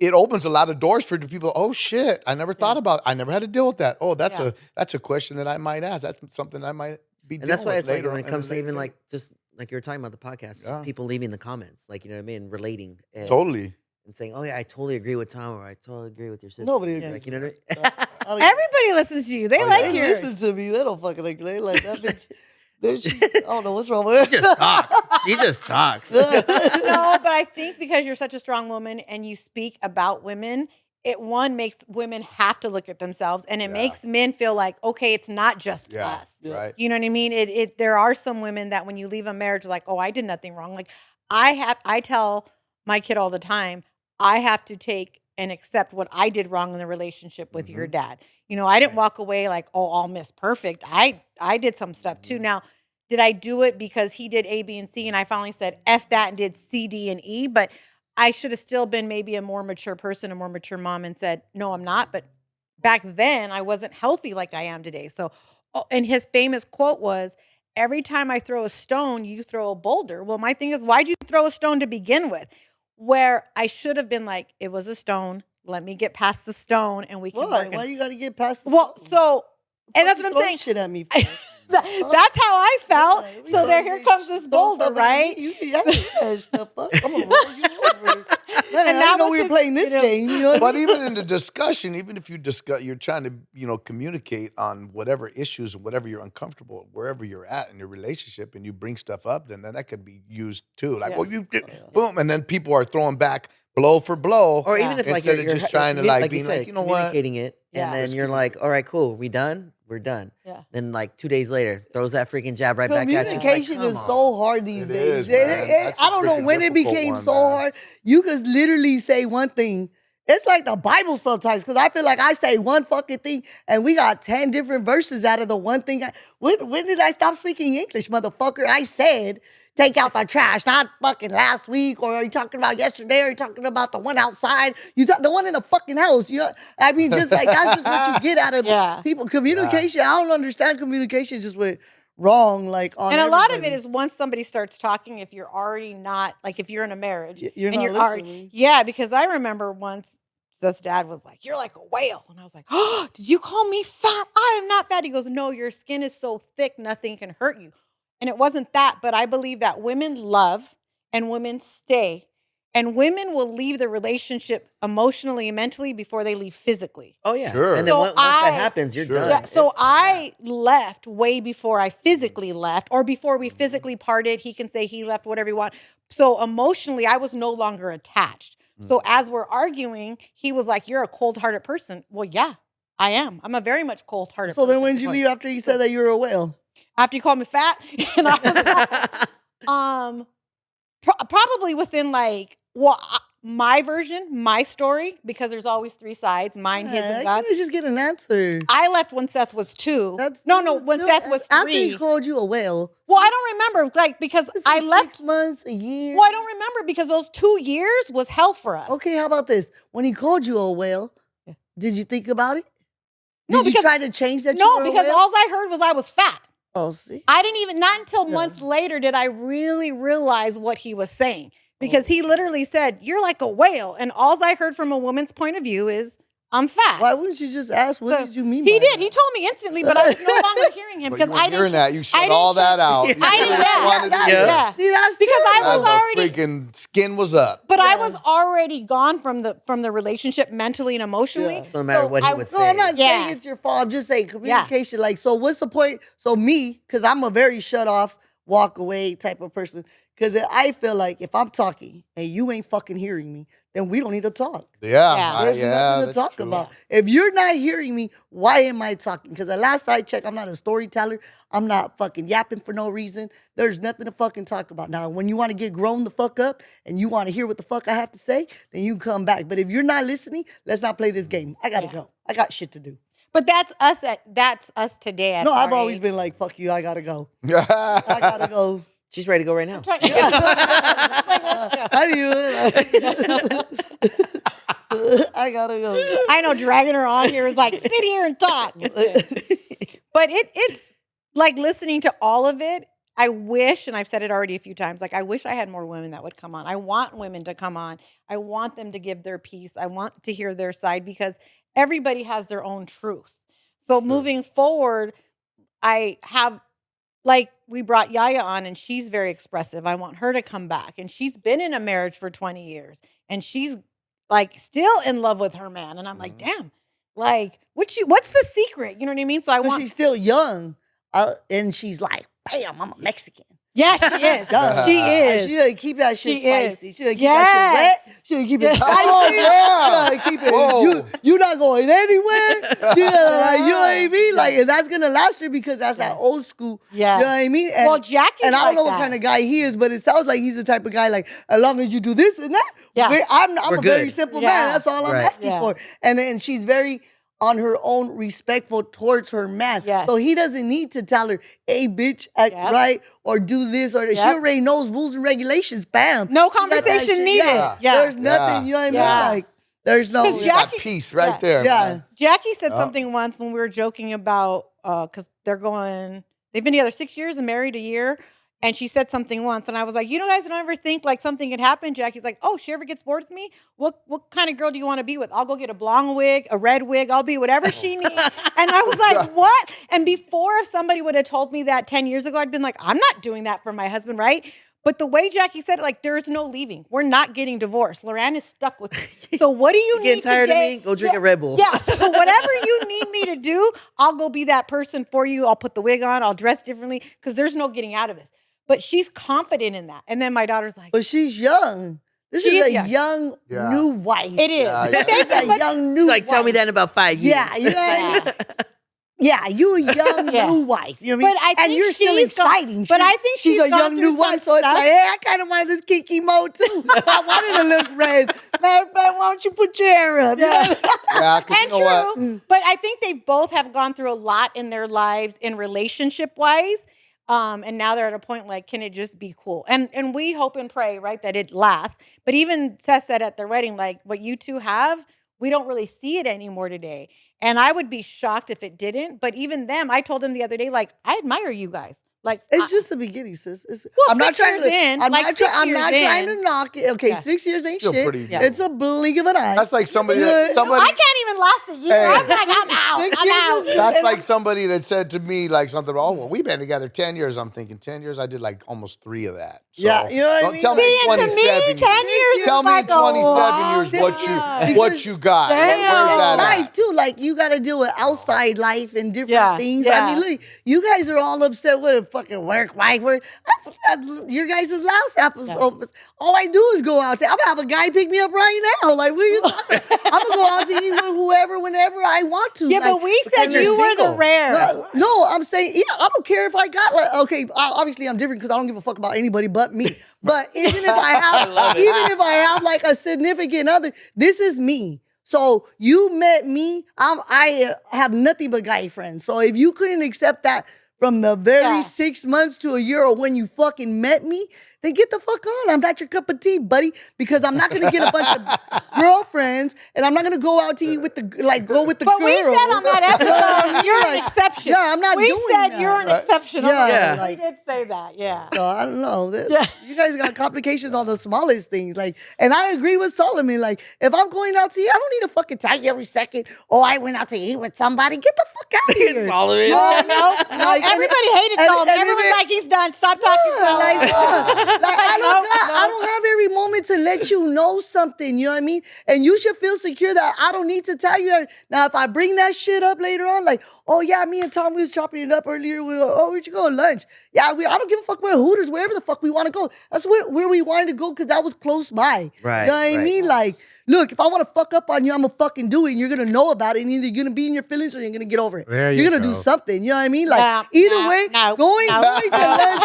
it opens a lot of doors for the people. Oh shit, I never thought about. I never had to deal with that. Oh, that's a question that I might ask. That's something I might be And dealing that's why with it's like later when it on comes in a to later even date. like just like you were talking about the podcast, Yeah. just people leaving the comments, like you know what I mean, relating and, Totally. and saying, "Oh yeah, I totally agree with Tom," or "I totally agree with your sister." Nobody Yeah. agrees. Like you know with what I mean? that. I don't- Everybody listens to you. They Oh, like yeah. They yours. listen to me. They don't fucking like. They like that bitch. I don't know what's wrong with She her. just talks. She just talks. No, but I think because you're such a strong woman and you speak about women, it makes women have to look at themselves, and it Yeah. makes men feel like, okay, it's not just Yeah. us. Yeah. Right. You know what I mean? There are some women that when you leave a marriage, like, oh, I did nothing wrong. Like I tell my kid all the time, I have to take and accept what I did wrong in the relationship with your dad. You know, I didn't walk away like, oh, all Miss Perfect. I did some stuff too. Now, did I do it because he did A, B, and C, and I finally said F that and did C, D, and E? But I should have still been maybe a more mature person, a more mature mom, and said, no, I'm not. But back then, I wasn't healthy like I am today. So, and his famous quote was, every time I throw a stone, you throw a boulder. Well, my thing is, why'd you throw a stone to begin with? Where I should have been like, it was a stone. Let me get past the stone and we can Why? work. Why you got to get past the Well, stone? so, and that's Fucking what I'm throwing saying. Shit at me. For? That's how I felt. Yeah, we So don't there, here say comes this don't boulder, stop at right? me. You yeah, that stuff. Fuck. I'm gonna roll you over. Man, And I that didn't know was we were his- playing this you know- game. You know what I But mean? even in the discussion, even if you discuss, you're trying to, communicate on whatever issues, whatever you're uncomfortable, wherever you're at in your relationship, and you bring stuff up, then that could be used too. Like, Yeah. well, you did, boom, and then people are throwing back blow for blow, Or Yeah. even if like instead you're of just trying to like you being said, like, you know what? communicating it, Yeah. and then Just you're like, "All right, cool, we done? We're done." Yeah. Then like 2 days later, throws that freaking jab right back at you. It's like, Communication come is on. so hard these It days. is, man. That's a I don't know freaking when it difficult became one, so man. hard. You could literally say one thing. It's like the Bible sometimes, because I feel like I say one fucking thing and we got 10 different verses out of the one thing. When did I stop speaking English, motherfucker? I said, take out the trash, not fucking last week, or are you talking about yesterday, or are you talking about the one outside? The one in the fucking house. You know, I mean, just like, that's just what you get out of Yeah. people. Communication, I don't understand communication just went wrong, like on And a lot of it everybody. is once somebody starts talking, if you're already not, like if you're in a marriage. You're and not already, listening. yeah, because I remember once this dad was like, you're like a whale. And I was like, oh, did you call me fat? I am not fat. He goes, no, your skin is so thick, nothing can hurt you. And it wasn't that, but I believe that women love and women stay. And women will leave the relationship emotionally and mentally before they leave physically. Oh yeah. Sure. And then So once that I- happens, you're Sure. done. Yeah, so It's- I left way before I physically left, or before we physically parted. He can say he left, whatever he want. So emotionally, I was no longer attached. So as we're arguing, he was like, "You're a cold-hearted person." Well, yeah, I am. I'm a very much cold-hearted. So then person. when did you leave after you said that you were a whale? After you called me fat, and I was like, probably within like, my version, my story, because there's always three sides: mine, his, I and God's. couldn't just get an answer. I left when Seth was 2. That's when still- Seth was 3. After he called you a whale. Well, I don't remember, like, because It's I like left. 6 months, a year. Well, I don't remember because those 2 years was hell for us. Okay, how about this? When he called you a whale, Yeah. did you think about it? No, Did you because- try to change that? No, you were because a whale? all I heard was I was fat. Oh, see. I didn't even, not until Yeah. months later did I really realize what he was saying. Because he literally said, "You're like a whale." And all I heard from a woman's point of view is, I'm fat. Why wouldn't you just ask? What So, did you mean? He by did. that? He told me instantly, but I was no longer hearing him But because you I weren't didn't. hearing that. You shut didn't all that care. out. I You didn't- really yeah, wanted to yeah, hear. yeah. See, that's Because I terrible. was The already- freaking skin was up. But I Yeah. was already gone from the relationship mentally and emotionally. Yeah. So no matter what he would No, I'm say. not Yeah. saying it's your fault. I'm just saying communication. Like, so what's the point? So me, because I'm a very shut off, walk away type of person. Because I feel like if I'm talking and you ain't fucking hearing me, then we don't need to talk. Yeah. There's nothing to that's talk true. about. If you're not hearing me, why am I talking? Because the last I checked, I'm not a storyteller. I'm not fucking yapping for no reason. There's nothing to fucking talk about. Now, when you want to get grown the fuck up and you want to hear what the fuck I have to say, then you come back. But if you're not listening, let's not play this game. I gotta Yeah. go. I got shit to do. But that's us today. At No, I've our always age. been like, fuck you, I gotta go. I gotta go. She's ready to go right now. Trying- How do you? I gotta go. I know dragging her on here is like sit here and talk. But it's like listening to all of it. I wish, and I've said it already a few times, like I wish I had more women that would come on. I want women to come on. I want them to give their piece. I want to hear their side because everybody has their own truth. So moving forward, I have, like, we brought Yaya on and she's very expressive. I want her to come back. And she's been in a marriage for 20 years and she's like still in love with her man. And I'm like, damn, like, what's the secret? You know what I mean? So I want. She's still young, and she's like, bam, I'm a Mexican. Yeah, she is. She is. She gotta keep that shit She is. spicy. She gotta keep that shit wet. She gotta keep it spicy. Oh, yeah. She gotta keep it. You're not going anywhere. She gotta, like, you know what I mean? Like, and that's gonna last her because that's that old school. Yeah. You know what I mean? And, Well, Jackie's and I don't like know what that. kind of guy he is, but it sounds like he's the type of guy, like, as long as you do this and that, Yeah. I'm We're a very good. simple Yeah. man. That's all I'm Right. asking Yeah. for. And she's very on her own respectful towards her man. Yes. So he doesn't need to tell her, hey, bitch, act Yep. right, or do this, or she Yep. already knows rules and regulations. Bam. No You got that conversation shit. needed. Yeah. Yeah. There's nothing, you know what I mean? Yeah. Like, there's no. 'Cause You got Jackie- peace right yeah. there. Yeah. man. Jackie said Oh. something once when we were joking about, because they've been together 6 years and married a year. And she said something once, and I was like, you guys don't ever think like something could happen? Jackie's like, oh, she ever gets bored with me? What kind of girl do you want to be with? I'll go get a blonde wig, a red wig. I'll be whatever she needs. And I was like, what? And before, if somebody would have told me that 10 years ago, I'd been like, I'm not doing that for my husband, right? But the way Jackie said it, like, there's no leaving. We're not getting divorced. Loran is stuck with me. So what do you Getting need tired today? of me? Go drink a Red Bull. Yeah. So whatever you need me to do, I'll go be that person for you. I'll put the wig on. I'll dress differently because there's no getting out of this. But she's confident in that. And then my daughter's like, But she's young. This She is is a young Yeah. new wife. it is. Yeah, But yeah. they- She's a but- young new She's like, tell me wife. that in about 5 years. Yeah, you know what I mean? Yeah. Yeah, you a young Yeah. new wife. You know what I mean? But I and think you're still she's gone- exciting. but I think she's a gone young through new some wife. So it's stuff. like, hey, I kind of want this kinky mode too. I wanted to look red. Matter of fact, why don't you put your hair up? You know? Yeah, 'cause And you know what? true. But I think they both have gone through a lot in their lives in relationship wise. And now they're at a point like, can it just be cool? And we hope and pray, right, that it lasts. But even Seth said at their wedding, like, what you two have, we don't really see it anymore today. And I would be shocked if it didn't. But even them, I told them the other day, like, I admire you guys. Like, It's just the beginning, sis. Well, I'm not 6 trying years to. in, I'm like not, 6 I'm years not trying in. to knock it. Okay, Yeah. 6 years ain't Still shit. pretty Yeah. It's a blink of an eye. That's like somebody Yeah. that somebody. I can't even last a year. Hey. I'm like, I'm out. 6 I'm years out. is good. That's And like somebody that said to me like something. Oh well, we've been together 10 years. I'm thinking 10 years. I did like almost 3 of that. So Yeah, you know what I don't mean? tell me See, and to 27 me, 10 years Tell is me like in 27 a years long what you got. Damn. Where's that life at? too. Like you got to deal with outside life and different Yeah, things. yeah. I mean, look, you guys are all upset with a fucking work wife. Your guys' last episode. All I do is go out. I'm gonna have a guy pick me up right now. Like, what are you talking? I'm gonna go out to eat with whoever, whenever I want to. Yeah, Like, but we said because you're you were the single. rare. no, I'm saying, yeah, I don't care if I got like, okay, obviously I'm different because I don't give a fuck about anybody but me. But even if I have like a significant other, this is me. So you met me. I have nothing but guy friends. So if you couldn't accept that from the very Yeah. 6 months to a year or when you fucking met me, then get the fuck on. I'm not your cup of tea, buddy, because I'm not gonna get a bunch of girlfriends and I'm not gonna go out to eat with go with the But girls. we said on that episode, you're an Like, exception. yeah, I'm not we doing said that. you're an Right. exception. Yeah, Yeah. We did say that, yeah. So I don't know. Yeah. You guys got complications on the smallest things. Like, and I agree with Solomon. Like, if I'm going out to eat, I don't need to fucking tell you every second, oh, I went out to eat with somebody. Get the fuck out of here. Solomon. No, Like, and everybody hated and- Solomon. and Everyone's even- like, he's done. Stop talking, Yeah, Solomon. like, No. I don't have every moment to let you know something, you know what I mean? And you should feel secure that I don't need to tell you. Now, if I bring that shit up later on, like, oh yeah, me and Tom, we was chopping it up earlier. Where'd you go lunch? Yeah, I don't give a fuck where Hooters, wherever the fuck we want to go. That's where we wanted to go because that was close by. Right, You know what I right. mean? Like, look, if I want to fuck up on you, I'm gonna fucking do it. And you're gonna know about it. And either you're gonna be in your feelings or you're gonna get over it. There you You're gonna go. do something. You know what I mean? Like, No, either no, way, no, going no, to lunch,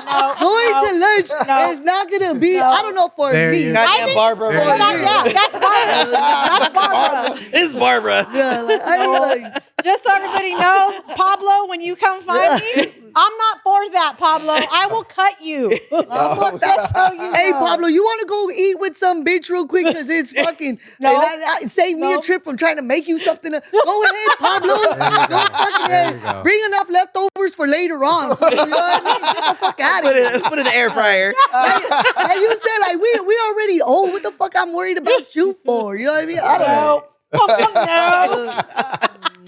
no, going to lunch no. is not gonna be. No. I don't know for There me. you I Goddamn think- Barbara. There Well, you Barbara. go. yeah, that's Barbara. That's Barbara. It's Barbara. Yeah, like, Just so everybody knows, Pablo, when you come find me, I'm not for that, Pablo. I will cut you. Fuck that. So you Hey, know. Pablo, you want to go eat with some bitch real quick? Because it's fucking... No. Save me a trip from trying to make you something. Go ahead, Pablo. Go fucking ahead. Bring enough leftovers for later on. You know what I mean? Get the fuck out of here. Put it in the air fryer. Like you said, like, we already old. What the fuck I'm worried about you for? You know what I mean? I don't know.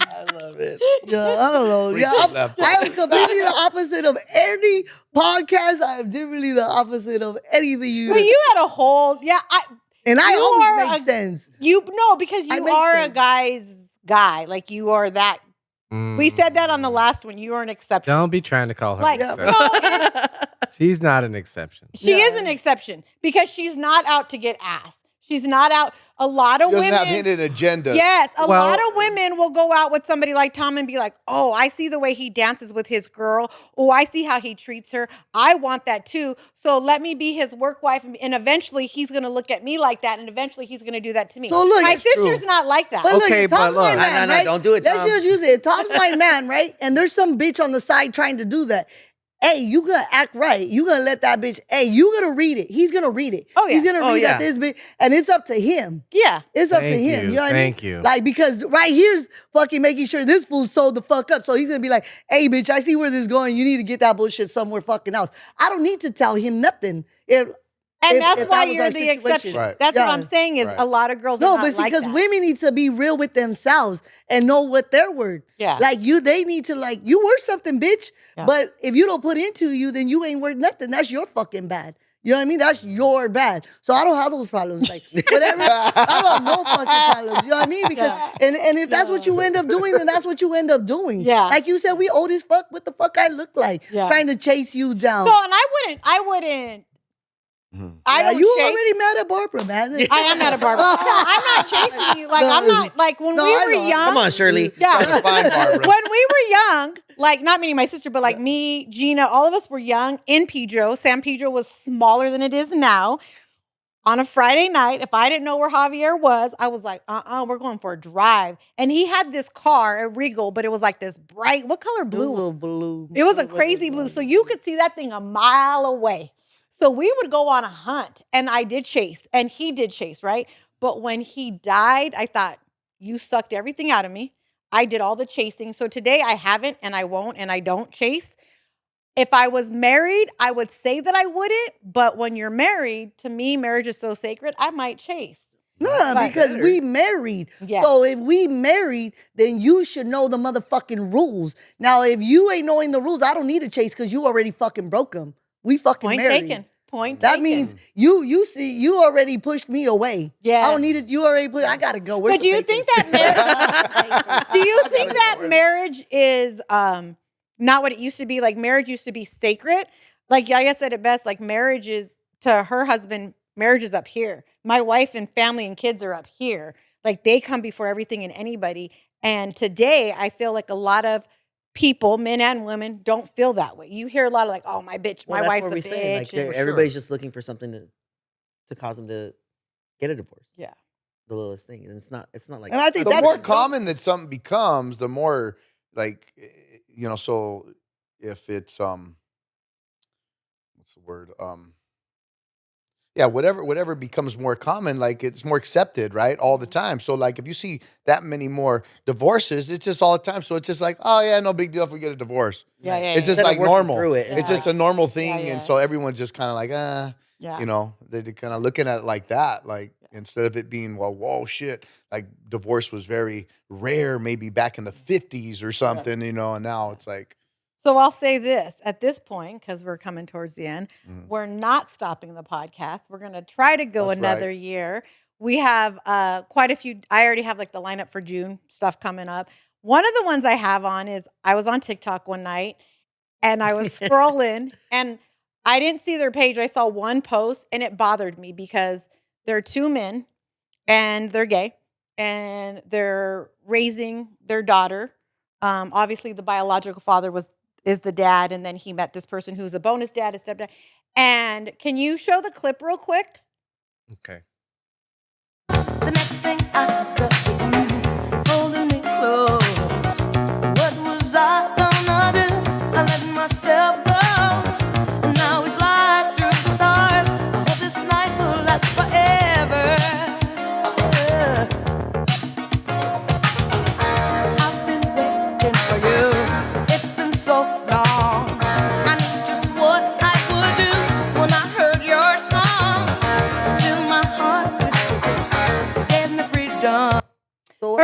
I love it. Yeah, I don't know. Yeah, I am completely the opposite of any podcast. I am generally the opposite of anything you. But you had a whole, and I you always are make sense. Because I you make are sense. a guy's guy. Like you are that. We said that on the last one. You are an exception. Don't be trying to call her Like, an no, exception. She's not an exception. she is an exception because she's not out to get ass. She's not out. A lot of Doesn't women have hidden agenda. Yes, a lot of women will go out with somebody like Tom and be like, "Oh, I see the way he dances with his girl. Oh, I see how he treats her. I want that too. So let me be his work wife, and eventually he's going to look at me like that, and eventually he's going to do that to me." So look, my it's sister's true. not like that. But look, Okay, Tom's but my look. man, No, right? don't do it, Let's Tom. just use it. Tom's my man, right? And there's some bitch on the side trying to do that. Hey, you gonna act right. You gonna let that bitch, you gonna read it. He's gonna read it. Oh, yeah. He's gonna read yeah. that this bitch. And it's up to him. Yeah. It's up to Thank him. you. You know what Thank I mean? you. Like, because right here's fucking making sure this fool sold the fuck up. So he's gonna be like, hey, bitch, I see where this is going. You need to get that bullshit somewhere fucking else. I don't need to tell him nothing. And that's if why that was you're our the situation. exception. Right. That's Yeah. what I'm saying is Right. a lot of girls No, are not but it's like because that. women need to be real with themselves and know what their word. Yeah. Like they need to you worth something, bitch. Yeah. But if you don't put into you, then you ain't worth nothing. That's your fucking bad. You know what I mean? That's your bad. So I don't have those problems. Like whatever, I don't have no fucking problems. You know what I mean? Because and if that's what you end up doing, then that's what you end up doing. Yeah. Like you said, we old as fuck. What the fuck I look like? Yeah. Trying to chase you down. So, and I wouldn't. I don't you chase. already mad at Barbara, man. I am at a Barbara. I'm not chasing you. Like, I'm not, like, when No, we I were know. young. Come on, Shirley. Yeah. Fine, Barbara. When we were young, like, not me and my sister, but like me, Gina, all of us were young in Pedro. San Pedro was smaller than it is now. On a Friday night, if I didn't know where Javier was, I was like, we're going for a drive. And he had this car, a Regal, but it was like this bright, what color blue? Blue. It was a crazy blue. So you could see that thing a mile away. So we would go on a hunt, and I did chase, and he did chase, right? But when he died, I thought, you sucked everything out of me. I did all the chasing. So today I haven't, and I won't, and I don't chase. If I was married, I would say that I wouldn't. But when you're married, to me, marriage is so sacred, I might chase. No, But- because we married. Yeah. So if we married, then you should know the motherfucking rules. Now, if you ain't knowing the rules, I don't need to chase because you already fucking broke them. We fucking Point married. taken. Point That taken. means you already pushed me away. Yeah. I don't need it. You already put. I gotta go. Where's But do you the think papers? that do you think that marriage is not what it used to be? Like marriage used to be sacred. Like Yaya said it best. Like marriage is to her husband. Marriage is up here. My wife and family and kids are up here. Like they come before everything and anybody. And today I feel like a lot of people, men and women, don't feel that way. You hear a lot of like, oh, my bitch, my Well, that's wife's what a we bitch. say. Like, and- everybody's just looking for something to cause them to get a divorce. Yeah. The littlest thing, and it's not like. And I think The that's more common that something becomes, the more like so if it's what's the word? Yeah, whatever becomes more common, like it's more accepted, right? All the time. So like if you see that many more divorces, it's just all the time. So it's just like, oh yeah, no big deal if we get a divorce. Yeah, yeah, It's yeah. just Instead of like working normal. through it, It's Yeah. just a normal thing, yeah. and so everyone's just kind of like, Yeah. they're kind of looking at it like that. Like instead of it being, well, whoa, shit, like divorce was very rare, maybe back in the 50s or something, and now it's like, So I'll say this at this point, because we're coming towards the end, we're not stopping the podcast. We're going to try to go That's another right. year. We have quite a few. I already have like the lineup for June stuff coming up. One of the ones I have on is I was on TikTok one night and I was scrolling and I didn't see their page. I saw one post and it bothered me because they're two men and they're gay and they're raising their daughter. Obviously, the biological father is the dad, and then he met this person who's a bonus dad, a stepdad. And can you show the clip real quick? Okay. The next thing I got is you holding me close.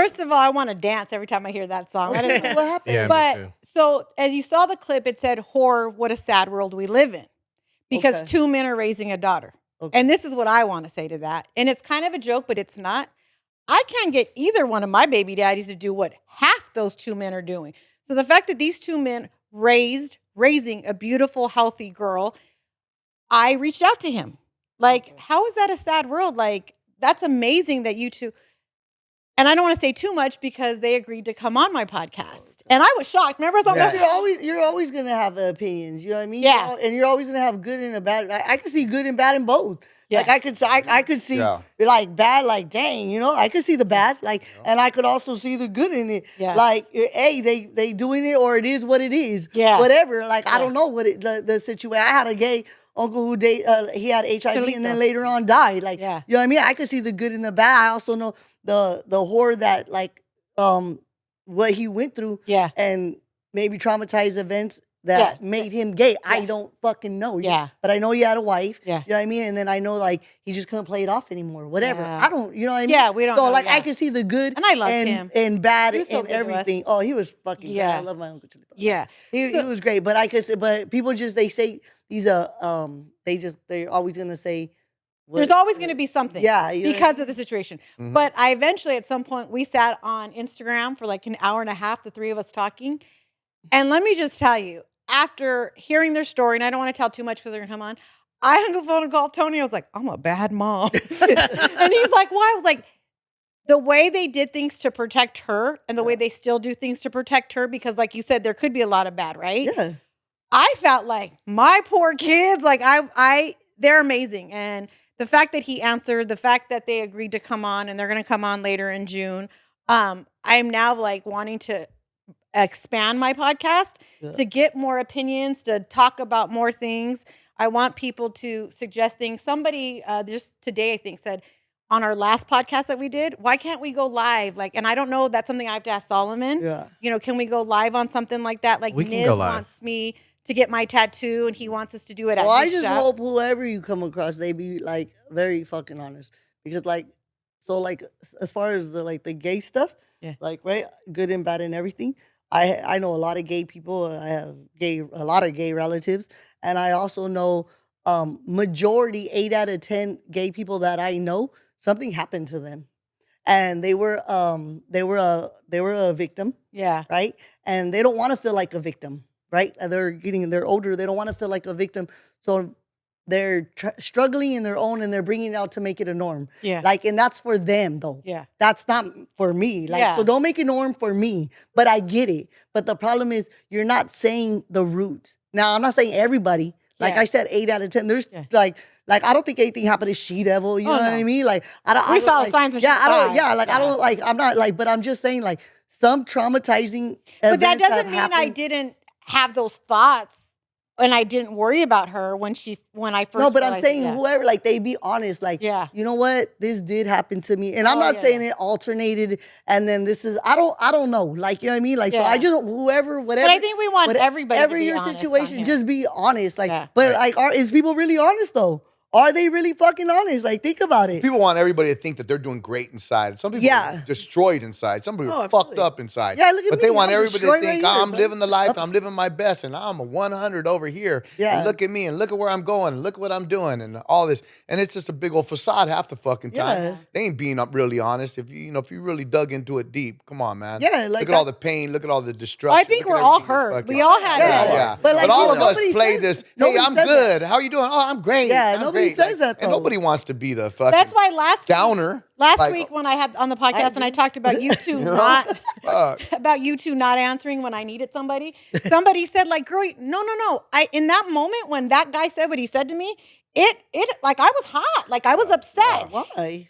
First of all, I want to dance every time I hear that song. I don't know. What happened? Yeah, me But too. so as you saw the clip, it said, "Horror, what a sad world we live in," because Okay. 2 men are raising a daughter. Okay. And this is what I want to say to that. And it's kind of a joke, but it's not. I can't get either one of my baby daddies to do what half those 2 men are doing. So the fact that these 2 men raising a beautiful, healthy girl, I reached out to him. Like, Okay. how is that a sad world? Like, that's amazing that you two. And I don't want to say too much because they agreed to come on my podcast. And I was shocked. Remember something? But you're always gonna have opinions. You know what I mean? Yeah. And you're always gonna have good and a bad. I can see good and bad in both. Yeah. Like I could see Yeah. like bad, like dang, I could see the bad, like, and I could also see the good in it. Yeah. Like, hey, they doing it, or it is what it is. Yeah. Whatever. Like, I Yeah. don't know what the situation. I had a gay uncle who he had HIV and then Chalito. later on died. Like, Yeah. you know what I mean? I could see the good and the bad. I also know the horror that what he went through. Yeah. And maybe traumatized events that made him gay. I don't fucking know. Yeah. But I know he had a wife. Yeah. You know what I mean? And then I know, like, he just couldn't play it off anymore. Whatever. Yeah. I don't, you know what I mean? Yeah, we don't So, know, like, yeah. I can see the good And I loved him. and bad He was so and good to us. everything. Oh, he was fucking great. Yeah. I love my Uncle Chili. Yeah. He was great. But I could say, but people just, they say these they're always going to say, There's always going to be something. Yeah, you know what I Because mean? of the situation. But I eventually, at some point, we sat on Instagram for like an hour and a half, the 3 of us talking. And let me just tell you, after hearing their story, and I don't want to tell too much because they're going to come on, I hung the phone and called Tony. I was like, I'm a bad mom. And he's like, why? I was like, the way they did things to protect her and the way they still do things to protect her, because like you said, there could be a lot of bad, right? Yeah. I felt like my poor kids, like they're amazing. And the fact that he answered, the fact that they agreed to come on and they're going to come on later in June. I'm now like wanting to expand my podcast to get more opinions, to talk about more things. I want people to suggest things. Somebody just today, I think, said on our last podcast that we did, why can't we go live? Like, and I don't know, that's something I have to ask Solomon. Yeah. Can we go live on something like that? Like We can Niz go live. wants me to get my tattoo and he wants us to do it at Well, I his just shop. hope whoever you come across, they be like very fucking honest. Because like as far as the gay stuff, Yeah. like, right, good and bad and everything. I know a lot of gay people. I have a lot of gay relatives, and I also know majority 8 out of 10 gay people that I know, something happened to them, and they were a victim, Yeah. right? And they don't want to feel like a victim, right? They're older. They don't want to feel like a victim, so they're struggling in their own, and they're bringing it out to make it a norm. Yeah. Like, and that's for them though. Yeah. That's not for me. Like, Yeah. so don't make it norm for me. But I get it. But the problem is you're not saying the root. Now, I'm not saying everybody. Like Yeah. I said, 8 out of 10. There's Yeah. like I don't think anything happened to She Devil. You Oh, know what no. I mean? Like I don't. We I don't, saw like, signs when yeah, she I don't. died. Yeah, like I Yeah. don't like. I'm not like. But I'm just saying like some traumatizing. But that events have doesn't mean I happened. didn't have those thoughts and I didn't worry about her when I first No, but I'm realized saying it. whoever, like, they be honest. Like, Yeah. you know what? This did happen to me, and I'm Oh, not yeah, saying yeah. it alternated. And then this is I don't know. Like, you know what I mean? Like, so Yeah. I just whatever. But I think we want everybody to whatever be your honest on situation, here. just be honest. Like, Yeah. but like, is people really honest though? Are they really fucking honest? Like, think about it. People want everybody to think that they're doing great inside. Some people Yeah. are destroyed inside. Some people Oh, are fucked absolutely. up inside. Yeah, look at but me. they want I'm everybody to destroyed think, right here, I'm bro. living the life, I'm living my best, and I'm a 100 over here. Yeah. And look at me, and look at where I'm going, and look what I'm doing, and all this. And it's just a big old facade half the fucking time. Yeah. They ain't being up really honest. If if you really dug into it deep, come on, man. Yeah, like look at all the pain, look at all the destruction. Well, I think look at we're all everything that's hurt. fucking- We all had Yeah. it. Yeah. But, But, like, all of us nobody play says- this. Hey, nobody I'm says good. How are you doing? Oh, I'm great. Yeah, I'm nobody great. says that, And though. nobody wants to be the fucking That's why last downer. Last Like, week when I had on the podcast and I talked about you two know? not fuck. about you two not answering when I needed somebody. Somebody said like, "Girl, no. In that moment when that guy said what he said to me, it like I was hot, like I was upset Why?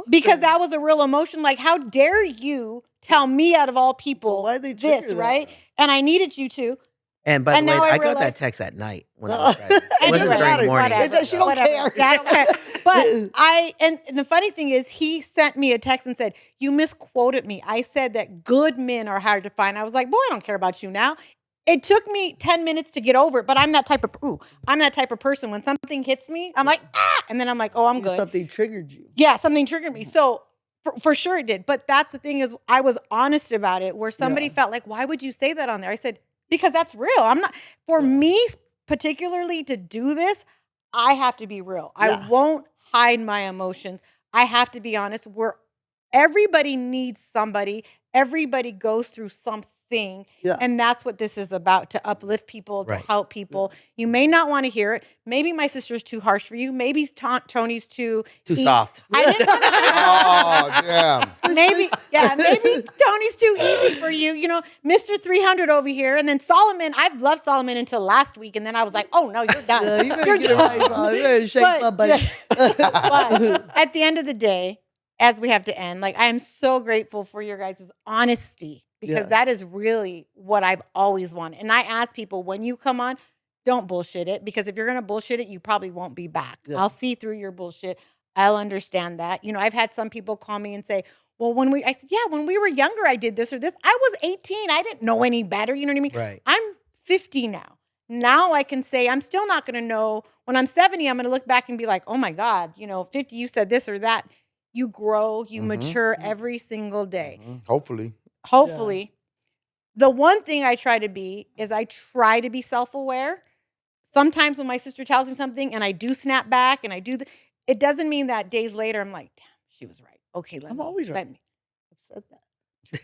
because that was a real emotion. Like, how dare you tell me out of all people Why'd they trigger this, that? right? And I needed you to. And by And the way, now I I got realized- that text at night when I was driving. It It wasn't doesn't during matter. the morning. Whatever. She don't Whatever. care. Yeah, I don't care. But and the funny thing is, he sent me a text and said, "You misquoted me. I said that good men are hard to find." I was like, "Boy, I don't care about you now." It took me 10 minutes to get over it, but I'm that type of person. When something hits me, I'm like, ah, and then I'm like, oh, I'm good. Something triggered you. Yeah, something triggered me. So For sure it did. But that's the thing is I was honest about it where somebody Yeah. felt like, why would you say that on there? I said, because that's real. I'm not, for me particularly to do this, I have to be real. Yeah. I won't hide my emotions. I have to be honest. Everybody needs somebody. Everybody goes through something. Yeah. And that's what this is about, to uplift people, to Right. help people. You may not want to hear it. Maybe my sister's too harsh for you. Maybe Tony's too soft. I didn't want to say Oh, damn. maybe Tony's too easy for you. You know, Mr. 300 over here. And then Solomon, I've loved Solomon until last week. And then I was like, oh, no, you're done. Yeah, you better You're get it done. right, son. You better shake But- up, buddy. But at the end of the day, as we have to end, like, I am so grateful for your guys' honesty, because Yeah. that is really what I've always wanted. And I ask people, when you come on, don't bullshit it, because if you're going to bullshit it, you probably won't be back. Yeah. I'll see through your bullshit. I'll understand that. You know, I've had some people call me and say, well, I said, yeah, when we were younger, I did this or this. I was 18. I didn't know any better. You know what I mean? Right. I'm 50 now. Now I can say, I'm still not going to know. When I'm 70, I'm going to look back and be like, oh my God, 50, you said this or that. You grow, you Mhm. mature every single day. Hopefully. Hopefully. The one thing I try to be is I try to be self-aware. Sometimes when my sister tells me something and I do snap back and I do, it doesn't mean that days later I'm like, damn, she was right. Okay, I'm always right. let me. I've said that.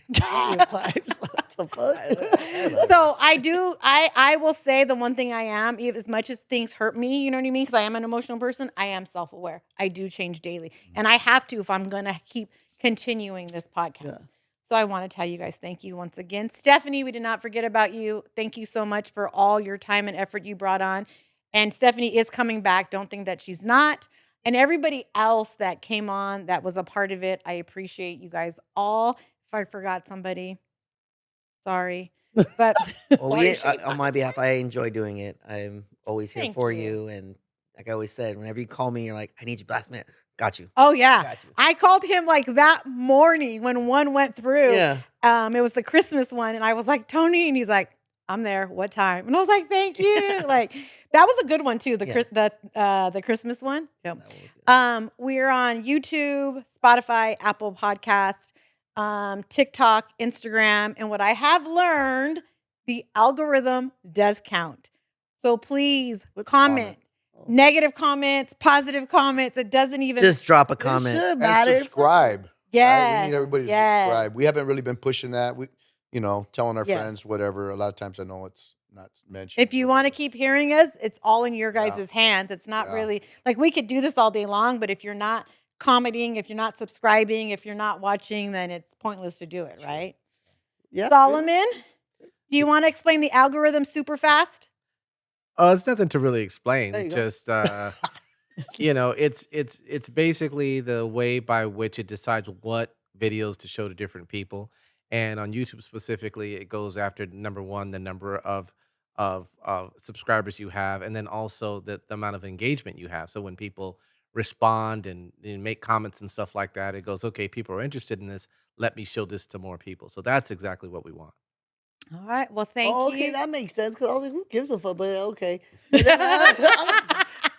What the fuck? So I will say the one thing I am, as much as things hurt me, you know what I mean? Because I am an emotional person, I am self-aware. I do change daily. And I have to if I'm going to keep continuing this podcast. Yeah. So I want to tell you guys thank you once again. Stephanie, we did not forget about you. Thank you so much for all your time and effort you brought on. And Stephanie is coming back. Don't think that she's not. And everybody else that came on that was a part of it, I appreciate you guys all. If I forgot somebody, sorry. But Well, on my behalf, I enjoy doing it. I'm always here Thank for you. you. And like I always said, whenever you call me, you're like, I need you last minute. Got you. oh yeah, Got you. I called him like that morning when one went through. Yeah. It was the Christmas one, and I was like, Tony, and he's like, I'm there. What time? And I was like, thank you. Like, that was a good one too. The Christmas one. Yep. That one was good. We're on YouTube, Spotify, Apple Podcast, TikTok, Instagram, and what I have learned, the algorithm does count. So please comment. Negative comments, positive comments. It doesn't even Just drop a It comment. should And matter. subscribe. Right? Yes. We need everybody to yes. subscribe. We haven't really been pushing that. We, telling our Yes. friends, whatever. A lot of times I know it's not mentioned. If you want to keep hearing us, it's all in your guys' Yeah. hands. It's not Yeah. really like we could do this all day long, but if you're not commenting, if you're not subscribing, if you're not watching, then it's pointless to do it, right? Yeah. Solomon, do you want to explain the algorithm super fast? It's nothing to really explain. There you go. Just it's basically the way by which it decides what videos to show to different people. And on YouTube specifically, it goes after number one, the number of subscribers you have, and then also the amount of engagement you have. So when people respond and make comments and stuff like that, it goes, okay, people are interested in this. Let me show this to more people. So that's exactly what we want. All right. Well, thank Okay, you. that makes sense. Because I was like, who gives a fuck? But okay. But, then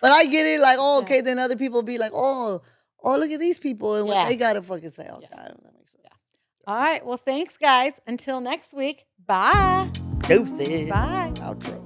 but I get it. Like, oh, okay. Then other people be like, oh, look at these people and what Yeah. they got to fucking say. Okay, Yeah. that makes sense. All right. Well, thanks, guys. Until next week. Bye. Deuces. Bye. Outro.